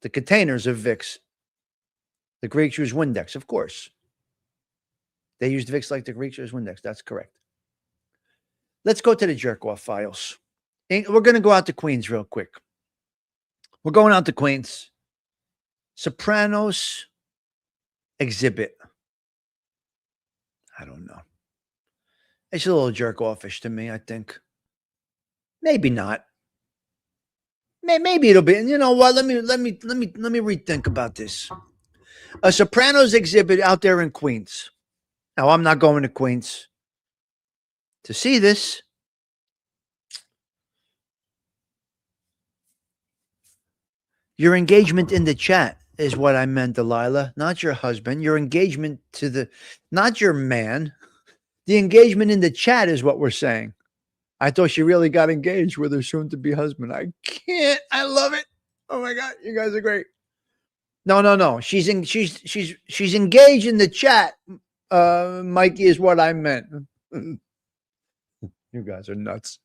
The containers of Vicks. The Greeks use Windex, of course. They used Vicks like the Greeks use Windex. That's correct. Let's go to the jerk-off files. We're going to go out to Queens real quick. We're going out to Queens. Sopranos exhibit. I don't know. It's a little jerk-offish to me, I think. Maybe not. Maybe it'll be. You know what? Let me rethink about this. A Sopranos exhibit out there in Queens. Now, I'm not going to Queens to see this. Your engagement in the chat is what I meant, Delilah, not your husband. Your engagement not your man. The engagement in the chat is what we're saying. I thought she really got engaged with her soon-to-be husband. I can't. I love it. Oh my God, you guys are great. No. She's engaged in the chat. Mikey is what I meant. You guys are nuts.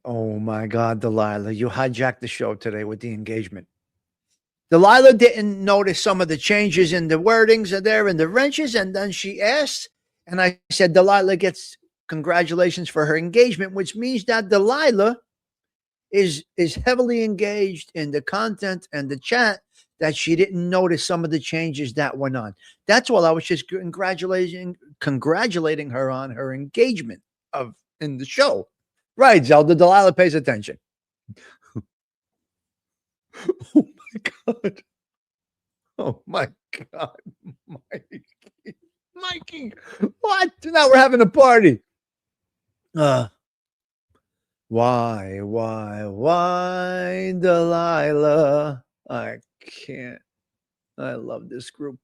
Oh my God, Delilah, you hijacked the show today with the engagement. Delilah didn't notice some of the changes in the wordings there and the wrenches, and then she asked, and I said, Delilah gets congratulations for her engagement, which means that Delilah is heavily engaged in the content and the chat, that she didn't notice some of the changes that went on. That's all. I was just congratulating her on her engagement in the show. Right, Zelda. Delilah pays attention. Oh my God. Oh my God. Mikey. What? Now we're having a party. Why, Delilah? I can't. I love this group.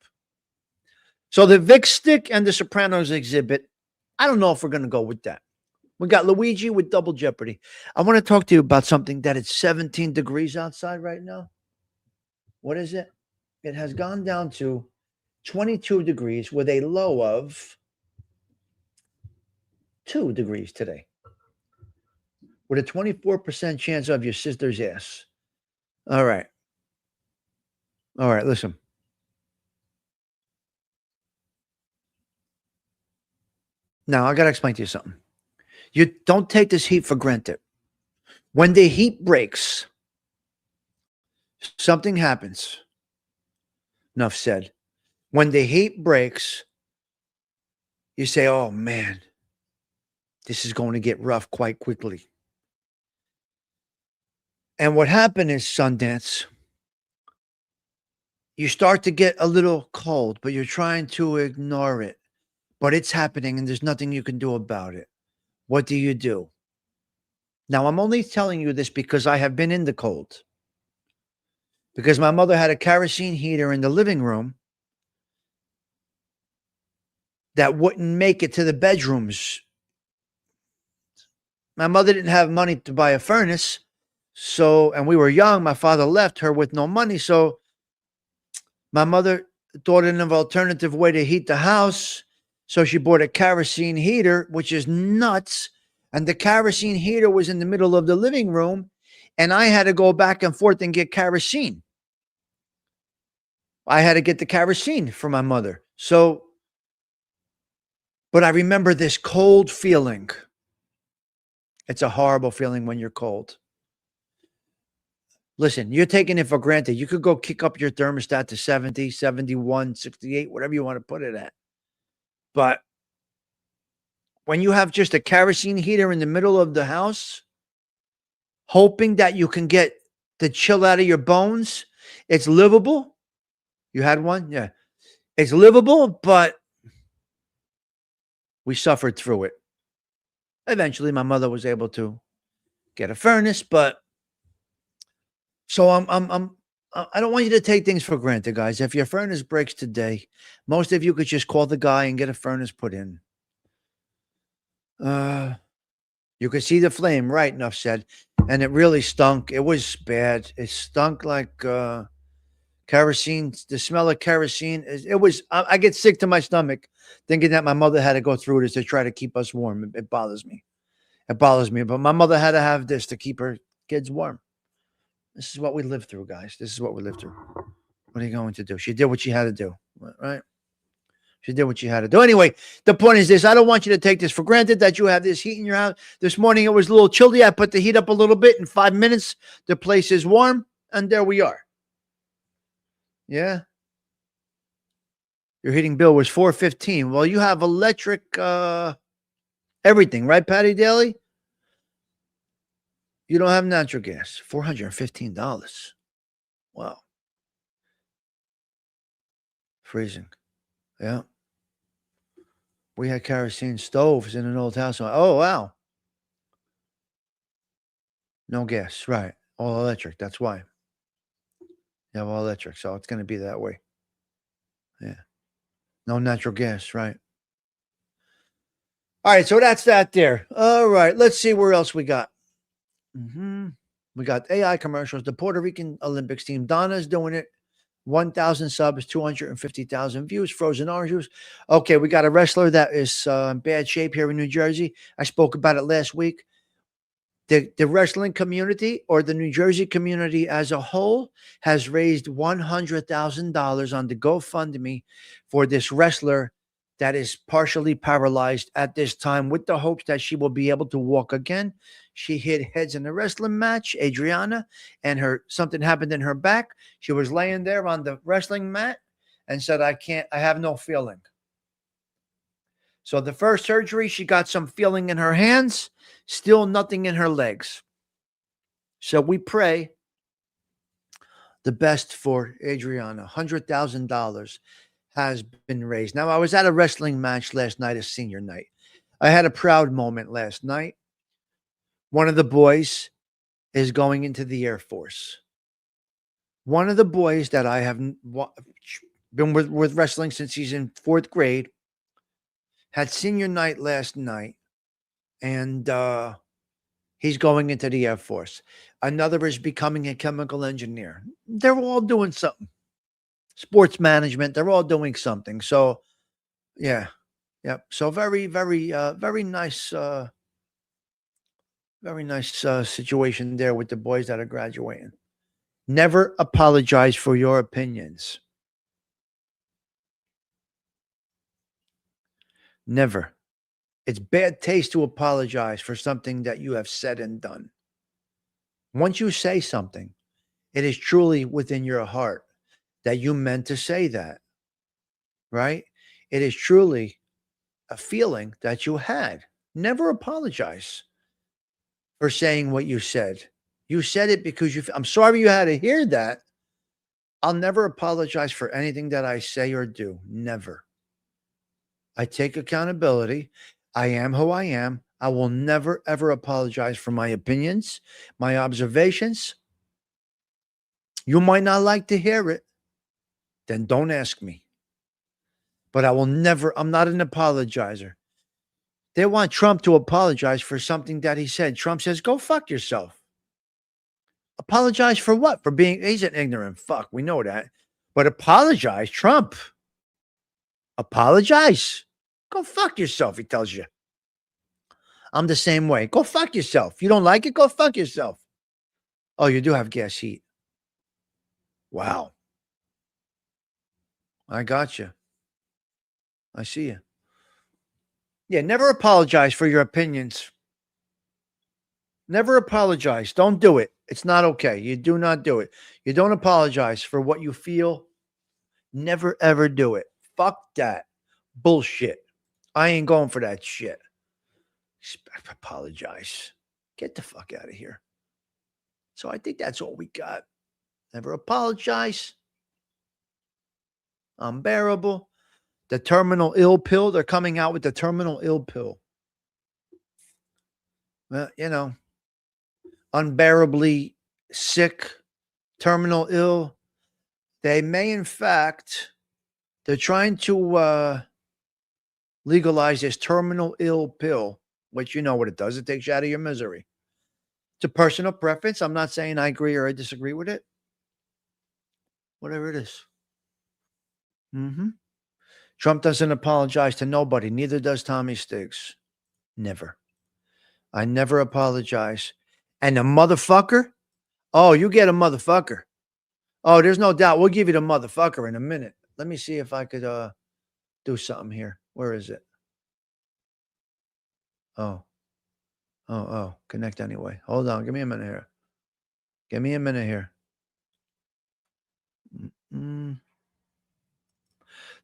So the Vic Stick and the Sopranos exhibit, I don't know if we're going to go with that. We got Luigi with Double Jeopardy. I want to talk to you about something that it's 17 degrees outside right now. What is it? It has gone down to 22 degrees with a low of 2 degrees today. With a 24% chance of your sister's ass. All right, listen. Now, I got to explain to you something. You don't take this heat for granted. When the heat breaks, something happens. Enough said. When the heat breaks, you say, oh man, this is going to get rough quite quickly. And what happened is, Sundance, you start to get a little cold, but you're trying to ignore it. But it's happening and there's nothing you can do about it. What do you do? Now, I'm only telling you this because I have been in the cold. Because my mother had a kerosene heater in the living room that wouldn't make it to the bedrooms. My mother didn't have money to buy a furnace. And we were young. My father left her with no money. So my mother thought of an alternative way to heat the house. So she bought a kerosene heater, which is nuts. And the kerosene heater was in the middle of the living room. And I had to go back and forth and get kerosene. I had to get the kerosene for my mother. But I remember this cold feeling. It's a horrible feeling when you're cold. Listen, you're taking it for granted. You could go kick up your thermostat to 70, 71, 68, whatever you want to put it at. But when you have just a kerosene heater in the middle of the house, hoping that you can get the chill out of your bones, it's livable. You had one? Yeah. It's livable, but we suffered through it. Eventually, my mother was able to get a furnace, but so I don't want you to take things for granted, guys. If your furnace breaks today, most of you could just call the guy and get a furnace put in. You could see the flame, right? Enough said. And it really stunk. It was bad. It stunk like kerosene. The smell of kerosene. I get sick to my stomach thinking that my mother had to go through this to try to keep us warm. It bothers me. It bothers me. But my mother had to have this to keep her kids warm. This is what we lived through, guys. This is what we lived through. What are you going to do? She did what she had to do, right? She did what she had to do. Anyway, the point is this. I don't want you to take this for granted that you have this heat in your house. This morning it was a little chilly. I put the heat up a little bit. In 5 minutes, the place is warm. And there we are. Yeah. Your heating bill was $415. Well, you have electric everything, right, Patty Daly? You don't have natural gas. $415. Wow. Freezing. Yeah. We had kerosene stoves in an old house. Oh, wow. No gas. Right. All electric. That's why. Yeah, all electric. So it's going to be that way. Yeah. No natural gas. Right. All right. So that's that there. All right. Let's see where else we got. We got AI commercials. The Puerto Rican Olympics team. Donna's doing it. 1,000 subs, 250,000 views, frozen orange juice. Okay, we got a wrestler that is in bad shape here in New Jersey. I spoke about it last week. The wrestling community or the New Jersey community as a whole has raised $100,000 on the GoFundMe for this wrestler that is partially paralyzed at this time with the hopes that she will be able to walk again. She hit heads in a wrestling match, Adriana, and something happened in her back. She was laying there on the wrestling mat and said, I have no feeling. So the first surgery, she got some feeling in her hands, still nothing in her legs. So we pray the best for Adriana. $100,000 has been raised. Now, I was at a wrestling match last night, a senior night. I had a proud moment last night. One of the boys is going into the Air Force. One of the boys that I have been with wrestling since he's in 4th grade had senior night last night, and he's going into the Air Force. Another is becoming a chemical engineer. They're all doing something. Sports management, they're all doing something. So, yeah. So very, very, very nice situation there with the boys that are graduating. Never apologize for your opinions. Never. It's bad taste to apologize for something that you have said and done. Once you say something, it is truly within your heart that you meant to say that, right? It is truly a feeling that you had. Never apologize for saying what you said. You said it because I'm sorry you had to hear that. I'll never apologize for anything that I say or do. Never. I take accountability. I am who I am. I will never, ever apologize for my opinions, my observations. You might not like to hear it. Then don't ask me. But I will never, I'm not an apologizer. They want Trump to apologize for something that he said. Trump says, go fuck yourself. Apologize for what? For being, he's an ignorant fuck. We know that. But apologize, Trump. Apologize. Go fuck yourself, he tells you. I'm the same way. Go fuck yourself. You don't like it? Go fuck yourself. Oh, you do have gas heat. Wow. I got you. I see you. Yeah, never apologize for your opinions. Never apologize. Don't do it. It's not okay. You do not do it. You don't apologize for what you feel. Never, ever do it. Fuck that. Bullshit. I ain't going for that shit. Apologize. Get the fuck out of here. So I think that's all we got. Never apologize. Unbearable. The terminal ill pill. They're coming out with the terminal ill pill. Well, you know, unbearably sick, terminal ill. They may, in fact, they're trying to legalize this terminal ill pill, which you know what it does. It takes you out of your misery. It's a personal preference. I'm not saying I agree or I disagree with it. Whatever it is. Trump doesn't apologize to nobody. Neither does Tommy Stigs. Never. I never apologize. And the motherfucker? Oh, you get a motherfucker. Oh, there's no doubt. We'll give you the motherfucker in a minute. Let me see if I could do something here. Where is it? Oh. Connect anyway. Hold on. Give me a minute here. Give me a minute here.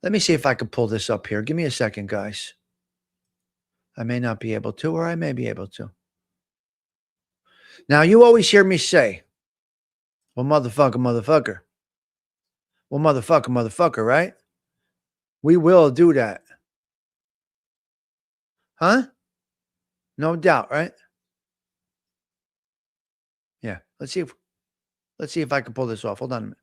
Let me see if I can pull this up here. Give me a second, guys. I may not be able to, or I may be able to. Now, you always hear me say, well, motherfucker, motherfucker. Well, motherfucker, motherfucker, right? We will do that. Huh? No doubt, right? Yeah. Let's see if I can pull this off. Hold on a minute.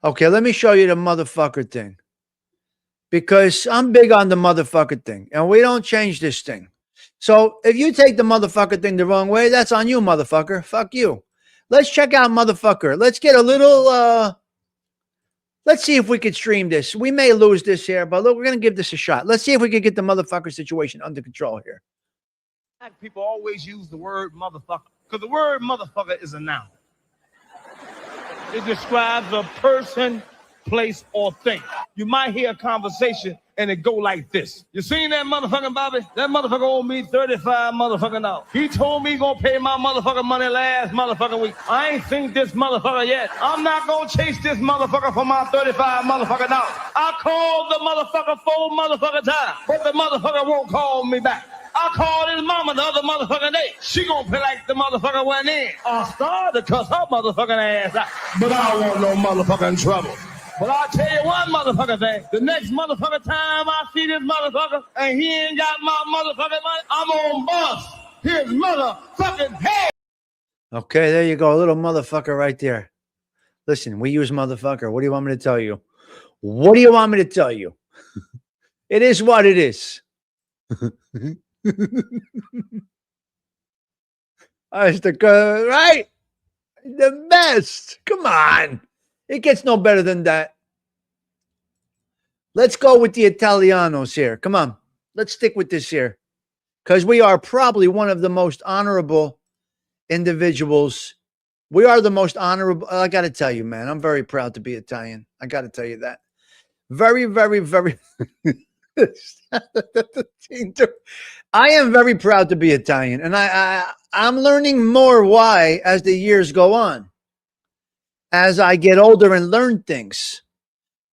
Okay, let me show you the motherfucker thing. Because I'm big on the motherfucker thing. And we don't change this thing. So if you take the motherfucker thing the wrong way, that's on you, motherfucker. Fuck you. Let's check out motherfucker. Let's get a little let's see if we could stream this. We may lose this here, but look, we're gonna give this a shot. Let's see if we can get the motherfucker situation under control here. Black people always use the word motherfucker because the word motherfucker is a noun. It describes a person, place, or thing. You might hear a conversation and it go like this. You seen that motherfucking Bobby? That motherfucker owed me 35 motherfucking dollars. He told me he gonna pay my motherfucking money last motherfucking week. I ain't seen this motherfucker yet. I'm not gonna chase this motherfucker for my 35 motherfucking dollars. I called the motherfucker 4 motherfucking times, but the motherfucker won't call me back. I called his mama the other motherfucking day. She gonna feel like the motherfucker went in. I started to cuss her motherfucking ass out, but I don't want no motherfucking trouble. But I'll tell you one motherfucker thing. The next motherfucker time I see this motherfucker and he ain't got my motherfucking money, I'm gonna bust his motherfucking head. Okay, there you go. A little motherfucker right there. Listen, we use motherfucker. What do you want me to tell you? What do you want me to tell you? It is what it is. That's the right? The best. Come on. It gets no better than that. Let's go with the Italianos here. Come on. Let's stick with this here. Because we are probably one of the most honorable individuals. We are the most honorable. I got to tell you, man, I'm very proud to be Italian. I got to tell you that. Very, very, very. I am very proud to be Italian. And I'm learning more why as the years go on. As I get older and learn things.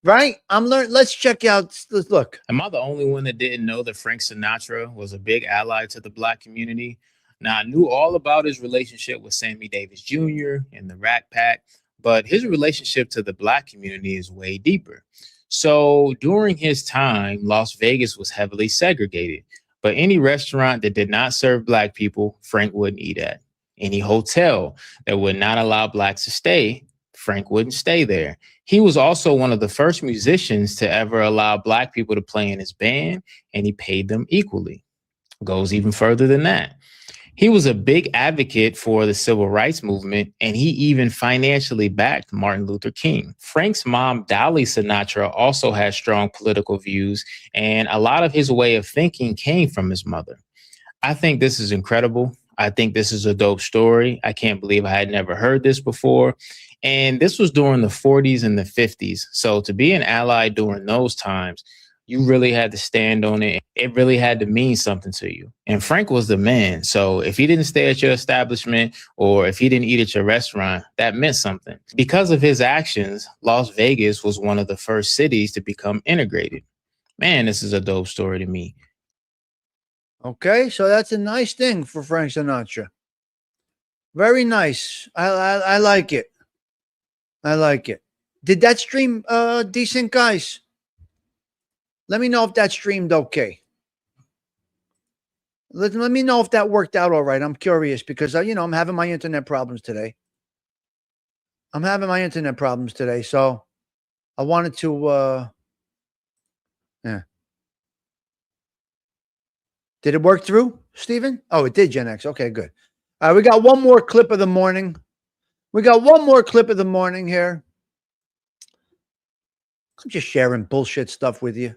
Right? I'm learning. Let's check out. Let's look. Am I the only one that didn't know that Frank Sinatra was a big ally to the Black community? Now, I knew all about his relationship with Sammy Davis Jr. and the Rat Pack, but his relationship to the Black community is way deeper. So during his time, Las Vegas was heavily segregated, but any restaurant that did not serve Black people, Frank wouldn't eat at. Any hotel that would not allow Blacks to stay, Frank wouldn't stay there. He was also one of the first musicians to ever allow Black people to play in his band, and he paid them equally. Goes even further than that. He was a big advocate for the civil rights movement, and he even financially backed Martin Luther King. Frank's mom, Dolly Sinatra, also had strong political views, and a lot of his way of thinking came from his mother. I think this is incredible. I think this is a dope story. I can't believe I had never heard this before. And this was during the 40s and the 50s. So to be an ally during those times, you really had to stand on it. It really had to mean something to you. And Frank was the man. So if he didn't stay at your establishment or if he didn't eat at your restaurant, that meant something. Because of his actions, Las Vegas was one of the first cities to become integrated. Man, this is a dope story to me. Okay, so that's a nice thing for Frank Sinatra. Very nice. I like it. I like it. Did that stream decent, guys? Let me know if that streamed okay. Let me know if that worked out all right. I'm curious because, I'm having my internet problems today. So I wanted to, yeah. Did it work through, Steven? Oh, it did, Gen X. Okay, good. We got one more clip of the morning. We got one more clip of the morning here. I'm just sharing bullshit stuff with you.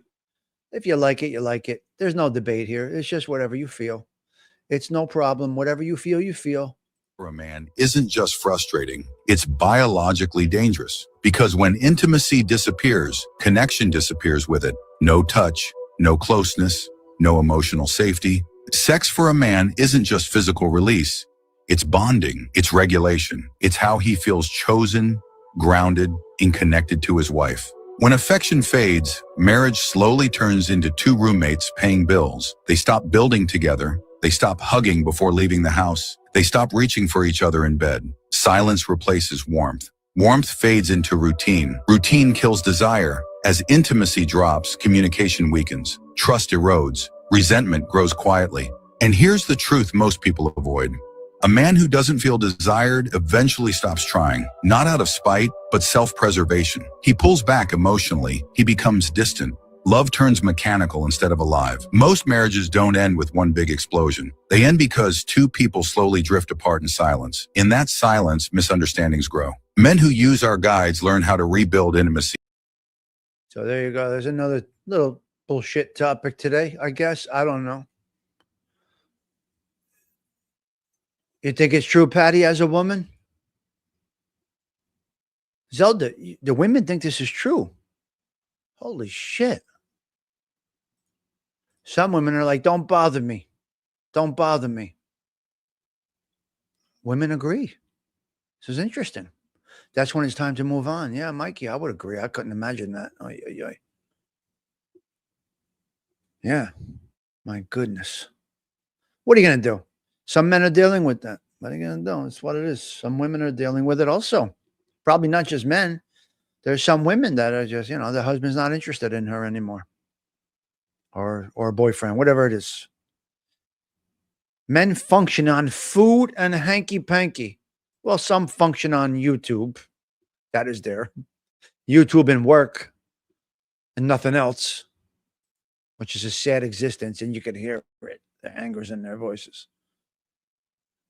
If you like it, you like it. There's no debate here. It's just whatever you feel. It's no problem. Whatever you feel, you feel. For a man isn't just frustrating, it's biologically dangerous. Because when intimacy disappears, connection disappears with it. No touch, no closeness, no emotional safety. Sex for a man isn't just physical release. It's bonding, it's regulation. It's how he feels chosen, grounded, and connected to his wife. When affection fades, marriage slowly turns into two roommates paying bills. They stop building together. They stop hugging before leaving the house. They stop reaching for each other in bed. Silence replaces warmth. Warmth fades into routine. Routine kills desire. As intimacy drops, communication weakens. Trust erodes. Resentment grows quietly. And here's the truth most people avoid. A man who doesn't feel desired eventually stops trying, not out of spite, but self-preservation. He pulls back emotionally. He becomes distant. Love turns mechanical instead of alive. Most marriages don't end with one big explosion. They end because two people slowly drift apart in silence. In that silence, misunderstandings grow. Men who use our guides learn how to rebuild intimacy. So there you go. There's another little bullshit topic today, I guess. I don't know. You think it's true, Patty, as a woman? Zelda, the women think this is true. Holy shit. Some women are like, don't bother me. Don't bother me. Women agree. This is interesting. That's when it's time to move on. Yeah, Mikey, I would agree. I couldn't imagine that. Oy, oy, oy. Yeah. My goodness. What are you going to do? Some men are dealing with that. What are you going to do? It's what it is. Some women are dealing with it also. Probably not just men. There's some women that are just, their husband's not interested in her anymore. Or a boyfriend, whatever it is. Men function on food and hanky-panky. Well, some function on YouTube. That is there. YouTube and work and nothing else, which is a sad existence, and you can hear it. The anger's in their voices.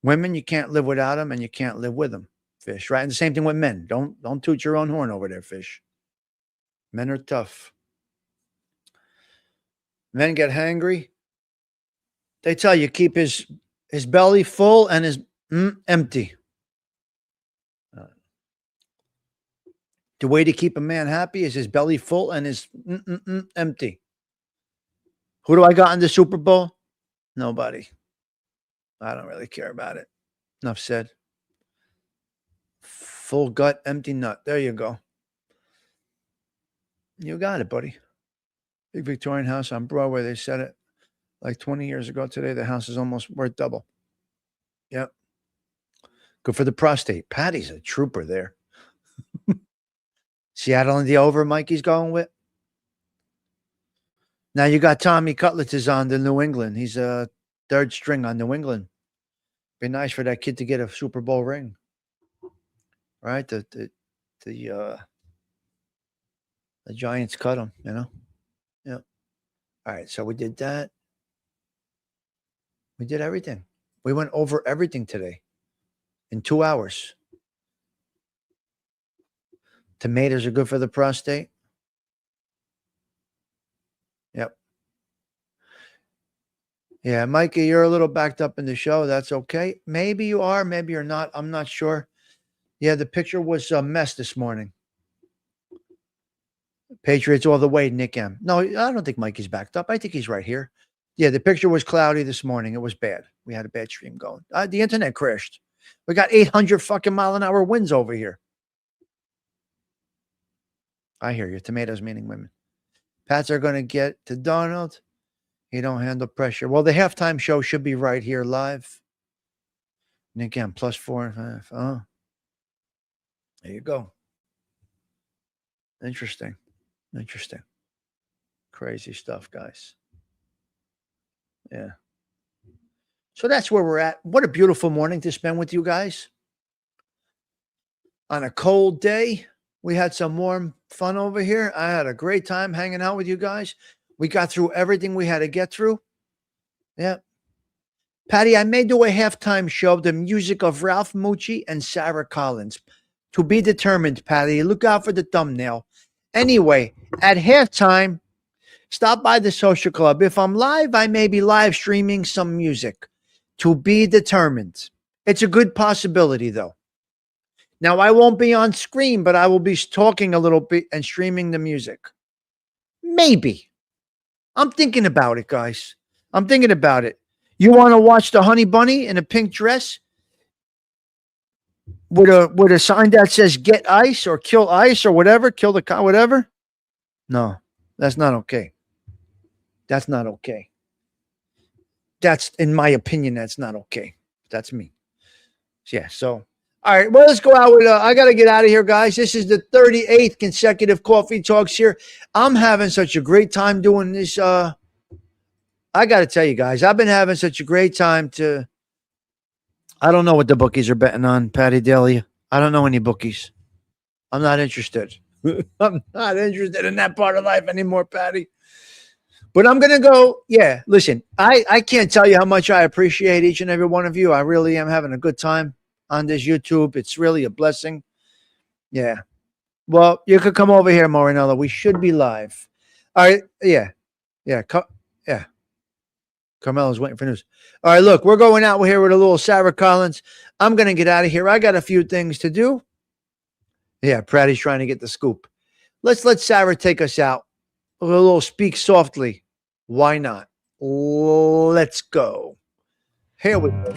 Women, you can't live without them, and you can't live with them, Fish, right? And the same thing with men. Don't toot your own horn over there, Fish. Men are tough. Men get hangry. They tell you keep his belly full and his empty. The way to keep a man happy is his belly full and his empty. Who do I got in the Super Bowl? Nobody. I don't really care about it. Enough said. Full gut, empty nut. There you go. You got it, buddy. Big Victorian house on Broadway. They said it like 20 years ago today. The house is almost worth double. Yep. Good for the prostate. Patty's a trooper there. Seattle in the over, Mikey's going with. Now you got Tommy Cutlets is on the New England. He's a third string on New England. Be nice for that kid to get a Super Bowl ring. Right? The Giants cut him, Yeah. All right, so we did that. We did everything. We went over everything today in 2 hours. Tomatoes are good for the prostate. Yep. Yeah, Mikey, you're a little backed up in the show. That's okay. Maybe you are, maybe you're not. I'm not sure. Yeah, the picture was a mess this morning. Patriots all the way, Nick M. No, I don't think Mikey's backed up. I think he's right here. Yeah, the picture was cloudy this morning. It was bad. We had a bad stream going. The internet crashed. We got 800 fucking mile-an-hour winds over here. I hear you. Tomatoes meaning women. Pats are going to get to Donald. He don't handle pressure. Well, the halftime show should be right here live. And again, +4 and 5. Oh, there you go. Interesting. Crazy stuff, guys. Yeah. So that's where we're at. What a beautiful morning to spend with you guys. On a cold day. We had some warm fun over here. I had a great time hanging out with you guys. We got through everything we had to get through. Yeah. Patty, I may do a halftime show, the music of Ralph Mucci and Sarah Collins. To be determined, Patty. Look out for the thumbnail. Anyway, at halftime, stop by the social club. If I'm live, I may be live streaming some music. To be determined. It's a good possibility, though. Now, I won't be on screen, but I will be talking a little bit and streaming the music. Maybe. I'm thinking about it, guys. I'm thinking about it. You want to watch the honey bunny in a pink dress with a sign that says "Get Ice" or "Kill Ice" or whatever, kill the car, whatever? No, that's not okay. That's not okay. That's, in my opinion, that's not okay. That's me. Yeah. So, all right. Well, let's go out with. I got to get out of here, guys. This is the 38th consecutive Coffee Talks here. I'm having such a great time doing this. I got to tell you guys, I've been having such a great time I don't know what the bookies are betting on, Patty Daly. I don't know any bookies. I'm not interested. I'm not interested in that part of life anymore, Patty. But I'm going to go. Yeah, listen, I can't tell you how much I appreciate each and every one of you. I really am having a good time on this YouTube. It's really a blessing. Yeah. Well, you could come over here, Morinella. We should be live. All right. Yeah. Yeah. Yeah. Carmelo's waiting for news. All right, look, we're going out here with a little Sarah Collins. I'm going to get out of here. I got a few things to do. Yeah, Pratty's trying to get the scoop. Let's let Sarah take us out. A little Speak Softly. Why not? Let's go. Here we go.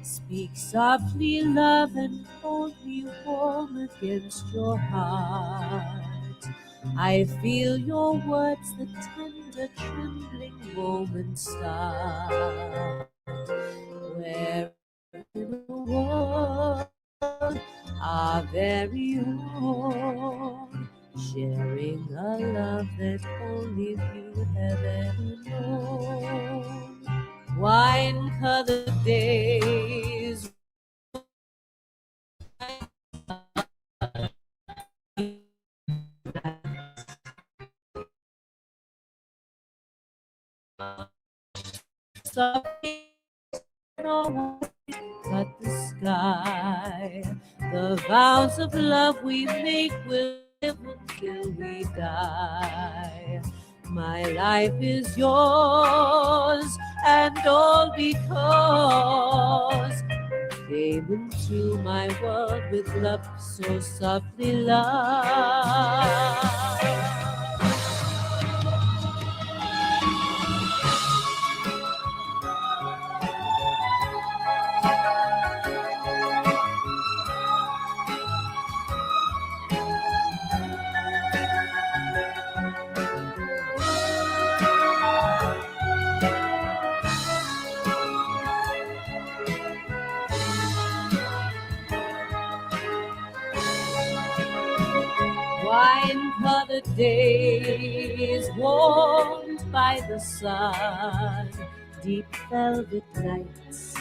Speak softly, love, and hold me warm against your heart. I feel your words, the tender, trembling moments start. Where in the world, our very own, sharing a love that only you have ever known. Wine-colored days, but the sky, the vows of love we make will live until we die. My life is yours, and all because came into my world with love so softly loved. Wine-colored days warmed by the sun, deep velvet nights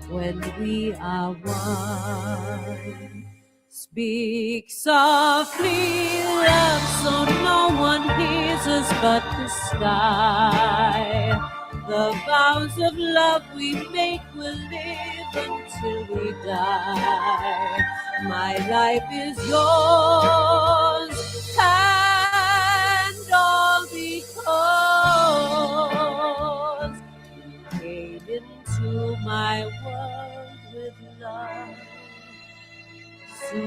when we are one. Speak softly, love, so no one hears us but the sky. The vows of love we make will live until we die. My life is yours, and all because you came into my world with love so